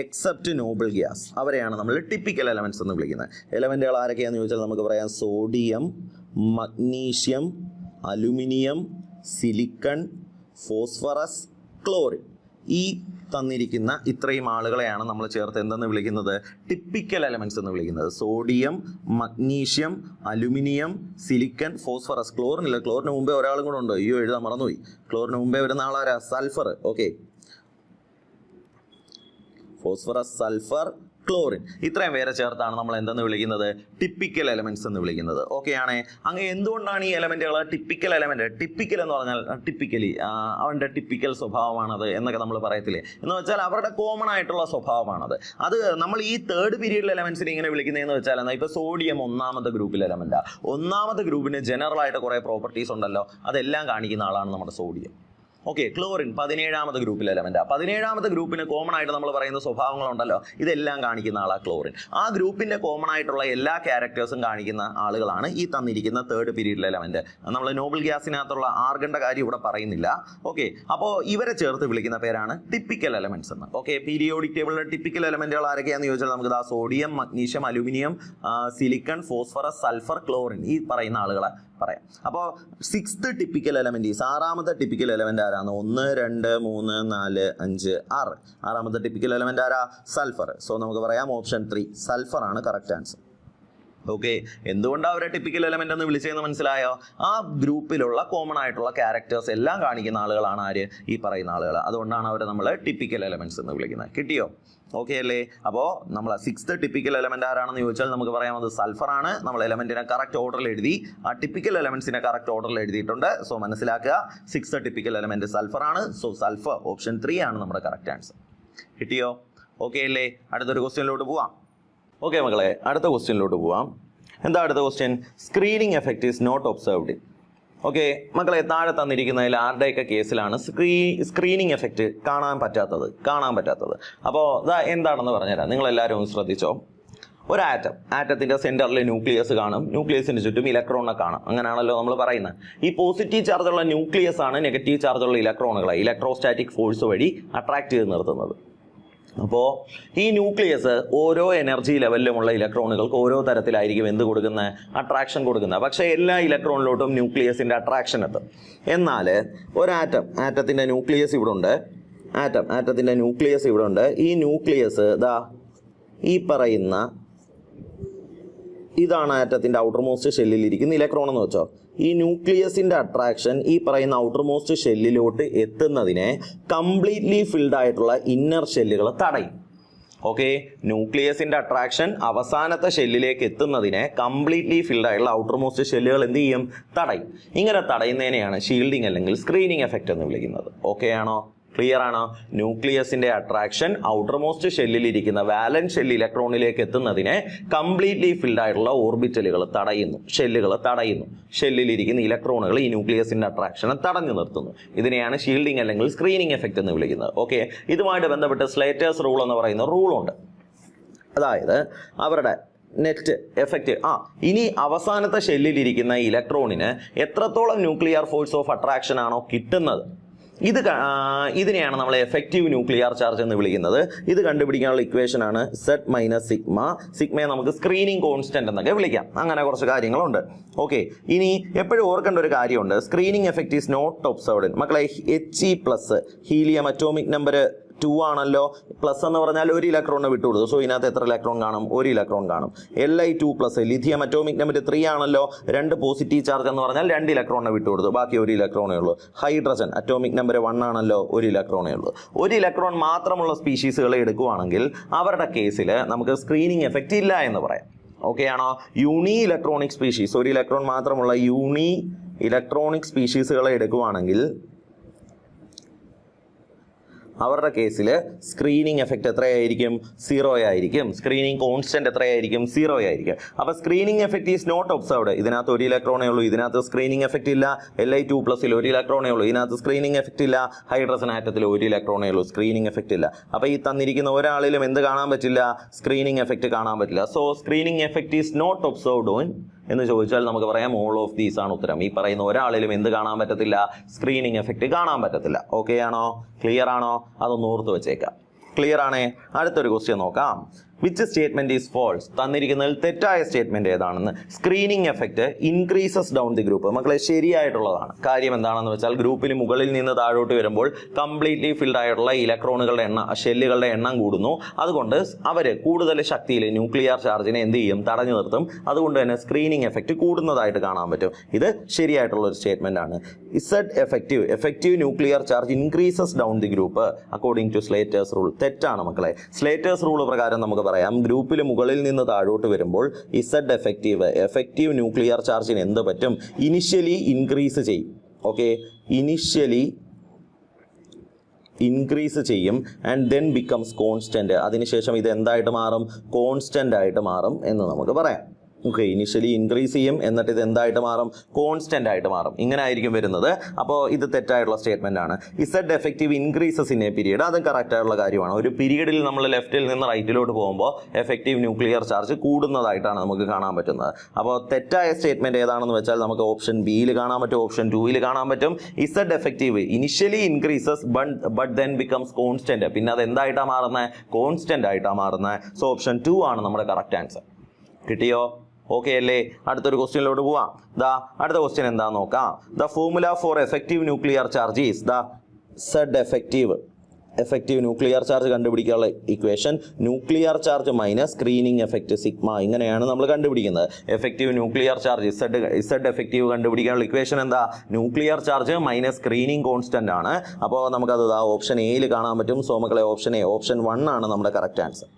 except noble gas അവരെയാണ് നമ്മൾ ടിപ്പിക്കൽ എലമെന്റ്സ് എന്ന് വിളിക്കുന്നത്. എലമെന്റുകൾ ആരൊക്കെയാണെന്ന് ചോദിച്ചാൽ നമുക്ക് പറയാം sodium, magnesium, aluminium, silicon, phosphorus, chlorine. ഈ തന്നിരിക്കുന്ന ഇത്രയും ആളുകളെയാണ് നമ്മൾ ചേർത്ത് എന്തെന്ന് വിളിക്കുന്നത്? ടിപ്പിക്കൽ എലമെന്റ്സ് എന്ന് വിളിക്കുന്നത്. Sodium, magnesium, aluminium, silicon, phosphorus. ക്ലോറിനില്ല, ക്ലോറിന് മുമ്പേ ഒരാളും കൂടെ ഉണ്ടോ? അയ്യോ, എഴുതാൻ മറന്നുപോയി. ക്ലോറിന് മുമ്പേ വരുന്ന ആളാരാ? Sulphur. Okay, phosphorus, sulphur, chlorine. ഇത്രയും പേരെ ചേർത്താണ് നമ്മൾ എന്തെന്ന് വിളിക്കുന്നത്? ടിപ്പിക്കൽ എലമെന്റ്സ് എന്ന് വിളിക്കുന്നത്. ഓക്കെ ആണേ. അങ്ങനെ എന്തുകൊണ്ടാണ് ഈ എലമെന്റുകൾ ടിപ്പിക്കൽ എലമെന്റ്? ടിപ്പിക്കൽ എന്ന് പറഞ്ഞാൽ ടിപ്പിക്കലി അവൻ്റെ ടിപ്പിക്കൽ സ്വഭാവമാണത് എന്നൊക്കെ നമ്മൾ പറയത്തില്ലേ? എന്ന് വെച്ചാൽ അവരുടെ കോമൺ ആയിട്ടുള്ള സ്വഭാവമാണത്. അത് നമ്മൾ ഈ തേർഡ് പീരീഡ് എലമെന്റ്സിനെ ഇങ്ങനെ വിളിക്കുന്നതെന്ന് വെച്ചാൽ എന്താ? ഇപ്പോൾ സോഡിയം ഒന്നാമത്തെ ഗ്രൂപ്പിൽ എലമെന്റാ. ഒന്നാമത്തെ ഗ്രൂപ്പിന് ജനറൽ ആയിട്ട് കുറേ പ്രോപ്പർട്ടീസ് ഉണ്ടല്ലോ, അതെല്ലാം കാണിക്കുന്ന ആളാണ് നമ്മുടെ സോഡിയം. ഓക്കെ, ക്ലോറിൻ 17ാമത്തെ ഗ്രൂപ്പിൽ എലമെന്റാ. 17ാമത്തെ ഗ്രൂപ്പിന് കോമൺ ആയിട്ട് നമ്മൾ പറയുന്ന സ്വഭാവങ്ങളുണ്ടല്ലോ, ഇതെല്ലാം കാണിക്കുന്ന ആളാണ് ക്ലോറിൻ. ആ ഗ്രൂപ്പിന്റെ കോമൺ ആയിട്ടുള്ള എല്ലാ ക്യാരക്ടേഴ്സും കാണിക്കുന്ന ആളുകളാണ് ഈ തന്നിരിക്കുന്ന തേർഡ് പീരീഡിലെ എലമെന്റ്. നമ്മൾ നോബിൾ ഗ്യാസിനകത്തുള്ള ആർഗന്റെ കാര്യം ഇവിടെ പറയുന്നില്ല. ഓക്കെ, അപ്പോൾ ഇവരെ ചേർത്ത് വിളിക്കുന്ന പേരാണ് ടിപ്പിക്കൽ എലമെന്റ്സ് എന്ന്. ഓക്കെ, പീരിയോഡിക് ടേബിളിലെ ടിപ്പിക്കൽ എലമെന്റുകൾ ആരൊക്കെയാണെന്ന് ചോദിച്ചാൽ നമുക്ക് sodium, magnesium, aluminium, silicon, phosphorus, sulphur, chlorine, ഈ പറയുന്ന ആളുകളെ പറയാം. അപ്പോൾ 6th ടിപ്പിക്കൽ എലമെന്റ്, 6ാമത്തെ ടിപ്പിക്കൽ എലമെന്റ് ആരാണ്? 1, 2, 3, 4, 5, 6. 6ാമത്തെ ടിപ്പിക്കൽ എലമെന്റ് ആരാ? സൾഫർ. സോ നമുക്ക് പറയാം ഓപ്ഷൻ 3 സൾഫർ ആണ് കറക്റ്റ് ആൻസർ. ഓക്കെ, എന്തുകൊണ്ടാണ് അവരെ ടിപ്പിക്കൽ എലമെന്റ് എന്ന് വിളിച്ചതെന്ന് മനസ്സിലായോ? ആ ഗ്രൂപ്പിലുള്ള കോമൺ ആയിട്ടുള്ള ക്യാരക്ടേഴ്സ് എല്ലാം കാണിക്കുന്ന ആളുകളാണ് ആര്? ഈ പറയുന്ന ആളുകൾ. അതുകൊണ്ടാണ് അവരെ നമ്മൾ ടിപ്പിക്കൽ എലമെന്റ്സ് എന്ന് വിളിക്കുന്നത്. കിട്ടിയോ? ഓക്കെ അല്ലേ? അപ്പോൾ നമ്മൾ 6th ടിപ്പിക്കൽ എലമെന്റ് ആരാണെന്ന് ചോദിച്ചാൽ നമുക്ക് പറയാം അത് സൾഫർ ആണ്. നമ്മൾ എലമെന്റിനെ കറക്റ്റ് ഓർഡറിൽ എഴുതി, ആ ടിപ്പിക്കൽ എലമെന്റ്സിനെ കറക്റ്റ് ഓർഡറിൽ എഴുതിയിട്ടുണ്ട്. സോ മനസ്സിലാക്കുക, 6th ടിപ്പിക്കൽ എലമെന്റ് സൾഫർ ആണ്. സോ സൾഫർ ഓപ്ഷൻ 3 ആണ് നമ്മുടെ കറക്റ്റ് ആൻസർ. കിട്ടിയോ? ഓക്കെ അല്ലേ? അടുത്തൊരു ക്വസ്റ്റ്യനിലോട്ട് പോവാം. ഓക്കെ മക്കളെ, അടുത്ത ക്വസ്റ്റ്യനിലോട്ട് പോവാം. എന്താ അടുത്ത ക്വസ്റ്റ്യൻ? Screening effect is not observed. Okay മക്കളെ, താഴെ തന്നിരിക്കുന്നതിൽ ആരുടെയൊക്കെ കേസിലാണ് സ്ക്രീനിങ് എഫക്റ്റ് കാണാൻ പറ്റാത്തത്? അപ്പോൾ ഇതാ എന്താണെന്ന് പറഞ്ഞുതരാം. നിങ്ങളെല്ലാവരും ഒന്ന് ശ്രദ്ധിച്ചോ. ഒരു ആറ്റത്തിന്റെ സെന്ററിൽ ന്യൂക്ലിയസ് കാണും, ന്യൂക്ലിയസിന് ചുറ്റും ഇലക്ട്രോണിനെ കാണാം. അങ്ങനെയാണല്ലോ നമ്മൾ പറയുന്നത്. ഈ പോസിറ്റീവ് ചാർജുള്ള ന്യൂക്ലിയസ് ആണ് നെഗറ്റീവ് ചാർജുള്ള ഇലക്ട്രോണുകളെ ഇലക്ട്രോസ്റ്റാറ്റിക് ഫോഴ്സ് വഴി അട്രാക്ട് ചെയ്ത് നിർത്തുന്നത്. അപ്പോൾ ഈ ന്യൂക്ലിയസ് ഓരോ എനർജി ലെവലിലുമുള്ള ഇലക്ട്രോണുകൾക്ക് ഓരോ തരത്തിലായിരിക്കും എന്ത് കൊടുക്കുന്നത്? അട്രാക്ഷൻ കൊടുക്കുന്നത്. പക്ഷേ എല്ലാ ഇലക്ട്രോണിലോട്ടും ന്യൂക്ലിയസിന്റെ അട്രാക്ഷൻ എത്തും. എന്നാൽ ആറ്റത്തിന്റെ ന്യൂക്ലിയസ് ഇവിടെ ഉണ്ട്. ആറ്റത്തിന്റെ ന്യൂക്ലിയസ് ഇവിടെ ഉണ്ട്. ഈ ന്യൂക്ലിയസ് ഈ പറയുന്ന ഇതാണ് ആറ്റത്തിന്റെ ഔട്ടർ മോസ്റ്റ് ഷെല്ലിൽ ഇരിക്കുന്ന ഇലക്ട്രോൺ എന്ന് വെച്ചോ. ഈ ന്യൂക്ലിയസിന്റെ അട്രാക്ഷൻ ഈ പറയുന്ന ഔട്ടർ മോസ്റ്റ് ഷെല്ലിലോട്ട് എത്തുന്നതിനെ കംപ്ലീറ്റ്ലി ഫിൽഡ് ആയിട്ടുള്ള ഇന്നർ ഷെല്ലുകൾ തടയും. ഓക്കെ, ന്യൂക്ലിയസിന്റെ അട്രാക്ഷൻ അവസാനത്തെ ഷെല്ലിലേക്ക് എത്തുന്നതിനെ കംപ്ലീറ്റ്ലി ഫിൽഡ് ആയിട്ടുള്ള ഔട്ടർ മോസ്റ്റ് ഷെല്ലുകൾ എന്ത് ചെയ്യും? തടയും. ഇങ്ങനെ തടയുന്നതിനെയാണ് ഷീൽഡിംഗ് അല്ലെങ്കിൽ സ്ക്രീനിങ് എഫക്റ്റ് എന്ന് വിളിക്കുന്നത്. ഓക്കെ ആണോ? ക്ലിയർ ആണോ? ന്യൂക്ലിയസിന്റെ അട്രാക്ഷൻ ഔട്ടർ മോസ്റ്റ് ഷെല്ലിൽ ഇരിക്കുന്ന വാലൻസ് ഷെൽ ഇലക്ട്രോണിലേക്ക് എത്തുന്നതിനെ കംപ്ലീറ്റ്ലി ഫിൽഡ് ആയിട്ടുള്ള ഓർബിറ്റലുകൾ തടയുന്നു, ഷെല്ലുകൾ തടയുന്നു. ഷെല്ലിലിരിക്കുന്ന ഇലക്ട്രോണുകൾ ഈ ന്യൂക്ലിയസിന്റെ അട്രാക്ഷനെ തടഞ്ഞു നിർത്തുന്നു. ഇതിനെയാണ് ഷീൽഡിംഗ് അല്ലെങ്കിൽ സ്ക്രീനിങ് എഫക്റ്റ് എന്ന് വിളിക്കുന്നത്. ഓക്കെ, ഇതുമായിട്ട് ബന്ധപ്പെട്ട് സ്ലേറ്റേഴ്സ് റൂൾ എന്ന് പറയുന്ന റൂളുണ്ട്. അതായത് അവരുടെ നെറ്റ് എഫക്റ്റ് ഇനി അവസാനത്തെ ഷെല്ലിലിരിക്കുന്ന ഇലക്ട്രോണിന് എത്രത്തോളം ന്യൂക്ലിയർ ഫോഴ്സ് ഓഫ് അട്രാക്ഷൻ ആണോ കിട്ടുന്നത്, ഇതിനെയാണ് നമ്മൾ എഫക്റ്റീവ് ന്യൂക്ലിയർ ചാർജ് എന്ന് വിളിക്കുന്നത്. ഇത് കണ്ടുപിടിക്കാനുള്ള ഇക്വേഷൻ ആണ് Z മൈനസ് സിഗ്മ. സിഗ്മയെ നമുക്ക് സ്ക്രീനിങ് കോൺസ്റ്റന്റ് എന്നൊക്കെ വിളിക്കാം. അങ്ങനെ കുറച്ച് കാര്യങ്ങളുണ്ട്. ഓക്കെ, ഇനി എപ്പോഴും ഓർക്കേണ്ട ഒരു കാര്യമുണ്ട്. Screening effect is not observed. മക്കളെ, He+, ഹീലിയം അറ്റോമിക് നമ്പർ 2 ആണല്ലോ. പ്ലസ് എന്ന് പറഞ്ഞാൽ ഒരു ഇലക്ട്രോണിനെ വിട്ടുകൊടുത്തു. സോ ഇതിനകത്ത് എത്ര ഇലക്ട്രോൺ കാണും? ഒരു ഇലക്ട്രോൺ കാണും. Li2+, ലിഥിയം അറ്റോമിക് നമ്പർ 3 ആണല്ലോ. 2 പോസിറ്റീവ് ചാർജ് എന്ന് പറഞ്ഞാൽ 2 ഇലക്ട്രോണിനെ വിട്ടുകൊടുത്തു, ബാക്കി ഒരു ഇലക്ട്രോണേ ഉള്ളൂ. ഹൈഡ്രജൻ അറ്റോമിക് നമ്പർ 1 ആണല്ലോ, ഒരു ഇലക്ട്രോണേ ഉള്ളൂ. ഒരു ഇലക്ട്രോൺ മാത്രമുള്ള സ്പീഷീസുകളെ എടുക്കുവാണെങ്കിൽ അവരുടെ കേസിൽ നമുക്ക് സ്ക്രീനിങ് എഫക്റ്റ് ഇല്ല എന്ന് പറയാം. ഓക്കെ ആണോ? യൂണി ഇലക്ട്രോണിക് സ്പീഷീസ്, ഒരു ഇലക്ട്രോൺ മാത്രമുള്ള യൂണി ഇലക്ട്രോണിക് സ്പീഷീസുകളെ എടുക്കുവാണെങ്കിൽ അവരുടെ കേസിൽ സ്ക്രീനിങ് എഫക്റ്റ് എത്രയായിരിക്കും? 0 ആയിരിക്കും. സ്ക്രീനിങ് കോൺസ്റ്റന്റ് എത്രയായിരിക്കും? 0 ആയിരിക്കും. അപ്പോൾ screening effect is not observed. ഇതിനകത്ത് ഒരു ഇലക്ട്രോണേ ഉള്ളൂ, ഇതിനകത്ത് സ്ക്രീനിങ് എഫക്റ്റ് ഇല്ല. Li2+ൽ ഒരു ഇലക്ട്രോണേ ഉള്ളൂ, ഇതിനകത്ത് സ്ക്രീനിങ് എഫക്റ്റ് ഇല്ല. ഹൈഡ്രജൻ ആറ്റത്തിൽ ഒരു ഇലക്ട്രോണേ ഉള്ളൂ, സ്ക്രീനിങ് എഫക്റ്റ് ഇല്ല. അപ്പോൾ ഈ തന്നിരിക്കുന്ന ഒരാളിലും എന്ത് കാണാൻ പറ്റില്ല? സ്ക്രീനിങ് എഫക്റ്റ് കാണാൻ പറ്റില്ല. So screening effect is not observed on എന്ന് ചോദിച്ചാൽ നമുക്ക് പറയാം ഓൾ ഓഫ് ദീസ് ആണ് ഉത്തരം. ഈ പറയുന്ന ഒരാളിലും എന്ത് കാണാൻ പറ്റത്തില്ല? സ്ക്രീനിങ് എഫക്റ്റ് കാണാൻ പറ്റത്തില്ല. ഓക്കെ ആണോ? ക്ലിയർ ആണോ? അതൊന്ന് ഓർത്ത് വെച്ചേക്കാം. ക്ലിയർ ആണേ? അടുത്തൊരു ക്വസ്റ്റ്യൻ നോക്കാം. Which statement is false? തന്നിരിക്കുന്നതിൽ തെറ്റായ സ്റ്റേറ്റ്മെന്റ് ഏതാണെന്ന്. Screening effect increases down the group. മക്കളെ ശരിയായിട്ടുള്ളതാണ്. കാര്യം എന്താണെന്ന് വെച്ചാൽ ഗ്രൂപ്പിന് മുകളിൽ നിന്ന് താഴോട്ട് വരുമ്പോൾ കംപ്ലീറ്റ്ലി ഫിൽഡ് ആയിട്ടുള്ള ഇലക്ട്രോണുകളുടെ ഷെല്ലുകളുടെ എണ്ണം കൂടുന്നു. അതുകൊണ്ട് അവർ കൂടുതൽ ശക്തിയിൽ ന്യൂക്ലിയർ ചാർജിനെ എന്ത് ചെയ്യും? തടഞ്ഞു നിർത്തും. അതുകൊണ്ട് തന്നെ സ്ക്രീനിങ് എഫക്റ്റ് കൂടുന്നതായിട്ട് കാണാൻ പറ്റും. ഇത് ശരിയായിട്ടുള്ള ഒരു സ്റ്റേറ്റ്മെന്റ് ആണ്. Z effective nuclear charge increases down the group according to Slater's rule. തെറ്റാണ് മക്കളെ. സ്ലേറ്റേഴ്സ് റൂൾ പ്രകാരം നമുക്ക് പറയാം ഗ്രൂപ്പിൽ മുകളിൽ നിന്ന് താഴോട്ട് വരുമ്പോൾ ഇസഡ് എഫക്റ്റീവ് ന്യൂക്ലിയർ ചാർജിന് എന്ത് പറ്റും? ഇനിഷ്യലി ഇൻക്രീസ് ചെയ്യും. ഓക്കെ, ഇനിഷ്യലി ഇൻക്രീസ് ചെയ്യും ആൻഡ് ദെൻ ബിക്കംസ് കോൺസ്റ്റന്റ്. അതിനുശേഷം ഇത് എന്തായിട്ട് മാറും? കോൺസ്റ്റന്റ് ആയിട്ട് മാറും എന്ന് നമുക്ക് പറയാം. ഓക്കെ, ഇനിഷ്യലി ഇൻക്രീസ് ചെയ്യും എന്നിട്ട് ഇത് എന്തായിട്ട് മാറും? കോൺസ്റ്റന്റ് ആയിട്ട് മാറും. ഇങ്ങനെ ആയിരിക്കും വരുന്നത്. അപ്പോൾ ഇത് തെറ്റായിട്ടുള്ള സ്റ്റേറ്റ്മെന്റ് ആണ്. Z effective increases in a period. അത് കറക്റ്റ് ആയിട്ടുള്ള കാര്യമാണ്. ഒരു പീരീഡിൽ നമ്മൾ ലെഫ്റ്റിൽ നിന്ന് റൈറ്റിലോട്ട് പോകുമ്പോൾ എഫക്റ്റീവ് ന്യൂക്ലിയർ ചാർജ് കൂടുന്നതായിട്ടാണ് നമുക്ക് കാണാൻ പറ്റുന്നത്. അപ്പോൾ തെറ്റായ സ്റ്റേറ്റ്മെന്റ് ഏതാണെന്ന് വെച്ചാൽ നമുക്ക് ഓപ്ഷൻ ബിയിൽ കാണാൻ പറ്റും, ഓപ്ഷൻ 2ൽ കാണാൻ പറ്റും. Z effective initially increases but then becomes constant. പിന്നെ അത് എന്തായിട്ടാണ് മാറുന്നത്? കോൺസ്റ്റന്റ് ആയിട്ടാണ് മാറുന്നത്. സോ ഓപ്ഷൻ 2 ആണ് നമ്മുടെ കറക്റ്റ് ആൻസർ. കിട്ടിയോ? ഓക്കെ അല്ലേ? അടുത്തൊരു ക്വസ്റ്റ്യനിലോട്ട് പോവാം. അടുത്ത ക്വസ്റ്റ്യൻ എന്താന്ന് നോക്കാം. The formula for effective nuclear charge is Z effective nuclear charge കണ്ടുപിടിക്കാനുള്ള equation nuclear charge minus screening effect sigma. ഇങ്ങനെയാണ് നമ്മൾ കണ്ടുപിടിക്കുന്നത്. Effective nuclear charge Z effective കണ്ടുപിടിക്കാനുള്ള ഇക്വേഷൻ എന്താ? Nuclear charge minus screening constant ആണ്. അപ്പോൾ നമുക്കത് ഓപ്ഷൻ എയിൽ കാണാൻ പറ്റും. സോ മക്കളെ ഓപ്ഷൻ 1 ആണ് നമ്മുടെ കറക്റ്റ് ആൻസർ.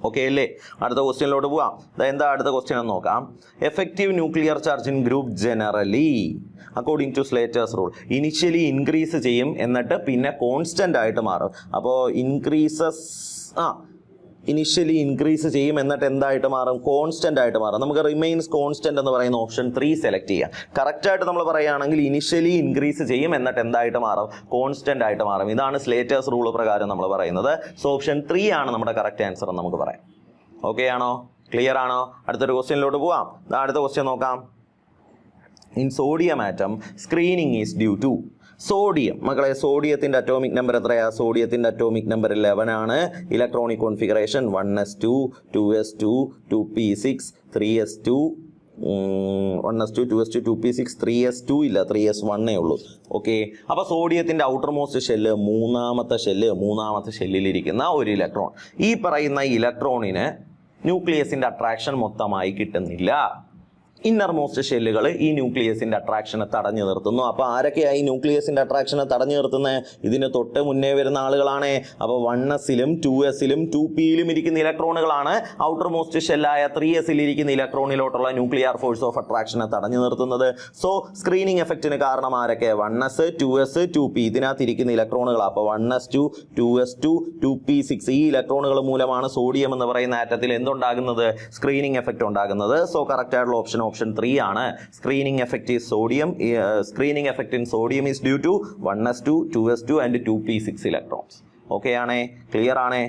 ഓക്കെ അല്ലേ? അടുത്ത ക്വസ്റ്റ്യനിലോട്ട് പോവാം. എന്താ അടുത്ത ക്വസ്റ്റ്യൻ എന്ന് നോക്കാം. Effective nuclear charge in group generally according to Slater's rule initially increase ചെയ്യും എന്നിട്ട് പിന്നെ കോൺസ്റ്റന്റ് ആയിട്ട് മാറും. അപ്പോൾ ഇനിഷ്യലി ഇൻക്രീസ് ചെയ്യും എന്നിട്ട് എന്തായിട്ട് മാറും? കോൺസ്റ്റന്റ് ആയിട്ട് മാറും. നമുക്ക് റിമെയിൻസ് കോൺസ്റ്റന്റ് എന്ന് പറയുന്ന ഓപ്ഷൻ 3 സെലക്ട് ചെയ്യാം. കറക്റ്റായിട്ട് നമ്മൾ പറയുകയാണെങ്കിൽ ഇനിഷ്യലി ഇൻക്രീസ് ചെയ്യും എന്നിട്ട് എന്തായിട്ട് മാറും? കോൺസ്റ്റന്റ് ആയിട്ട് മാറും. ഇതാണ് സ്ലേറ്റേഴ്സ് റൂൾ പ്രകാരം നമ്മൾ പറയുന്നത്. സോ ഓപ്ഷൻ 3 ആണ് നമ്മുടെ കറക്റ്റ് ആൻസർ എന്ന് നമുക്ക് പറയാം. ഓക്കെ ആണോ? ക്ലിയർ ആണോ? അടുത്തൊരു ക്വസ്റ്റ്യനിലോട്ട് പോവാം. അടുത്ത ക്വസ്റ്റ്യൻ നോക്കാം. In sodium atom screening is due to. Sodium മക്കളെ, സോഡിയത്തിൻ്റെ അറ്റോമിക് നമ്പർ എത്രയാ? സോഡിയത്തിൻ്റെ അറ്റോമിക് നമ്പർ 11 ആണ്. Electronic configuration 1s2 2s2 2p6 3s2 1s2 2s2 2p6 3s2 ഇല്ല, 3s1 ഉള്ളൂ. ഓക്കെ, അപ്പോൾ സോഡിയത്തിൻ്റെ ഔട്ടർ മോസ്റ്റ് ഷെല്ല് മൂന്നാമത്തെ ഷെല്ലിലിരിക്കുന്ന ഒരു ഇലക്ട്രോൺ. ഈ പറയുന്ന ഇലക്ട്രോണിന് ന്യൂക്ലിയസിൻ്റെ അട്രാക്ഷൻ മൊത്തമായി കിട്ടുന്നില്ല. ഇന്നർ മോസ്റ്റ് ഷെല്ലുകൾ ഈ ന്യൂക്ലിയസിൻ്റെ അട്രാക്ഷനെ തടഞ്ഞു നിർത്തുന്നു. അപ്പോൾ ആരൊക്കെയാണ് ഈ ന്യൂക്ലിയസിൻ്റെ അട്രാക്ഷനെ തടഞ്ഞു നിർത്തുന്നത്? ഇതിന് തൊട്ട് മുന്നേ വരുന്ന ആളുകളാണ്. അപ്പോൾ 1sലും 2sലും 2pയിലും ഇരിക്കുന്ന ഇലക്ട്രോണുകളാണ് ഔട്ടർ മോസ്റ്റ് ഷെല്ലായ 3sൽ ഇരിക്കുന്ന ഇലക്ട്രോണിലോട്ടുള്ള ന്യൂക്ലിയർ ഫോഴ്സ് ഓഫ് അട്രാക്ഷനെ തടഞ്ഞു നിർത്തുന്നത്. സോ സ്ക്രീനിങ് എഫക്റ്റിന് കാരണം ആരൊക്കെ? 1s 2s 2p ഇതിനകത്ത് ഇരിക്കുന്ന ഇലക്ട്രോണുകൾ. അപ്പോൾ 1s2 2s2 2p6 ഈ ഇലക്ട്രോണുകൾ മൂലമാണ് സോഡിയം എന്ന് പറയുന്ന ആറ്റത്തിൽ എന്തുണ്ടാകുന്നത്? സ്ക്രീനിങ് എഫക്റ്റ് ഉണ്ടാകുന്നത്. സോ കറക്റ്റ് ആയിട്ടുള്ള ഓപ്ഷൻ 3 ആണ്. Screening effect is sodium. Screening effect in sodium is due to 1s2 2s2 and 2p6 electrons. Okay ആണേ? ക്ലിയർ ആണേ?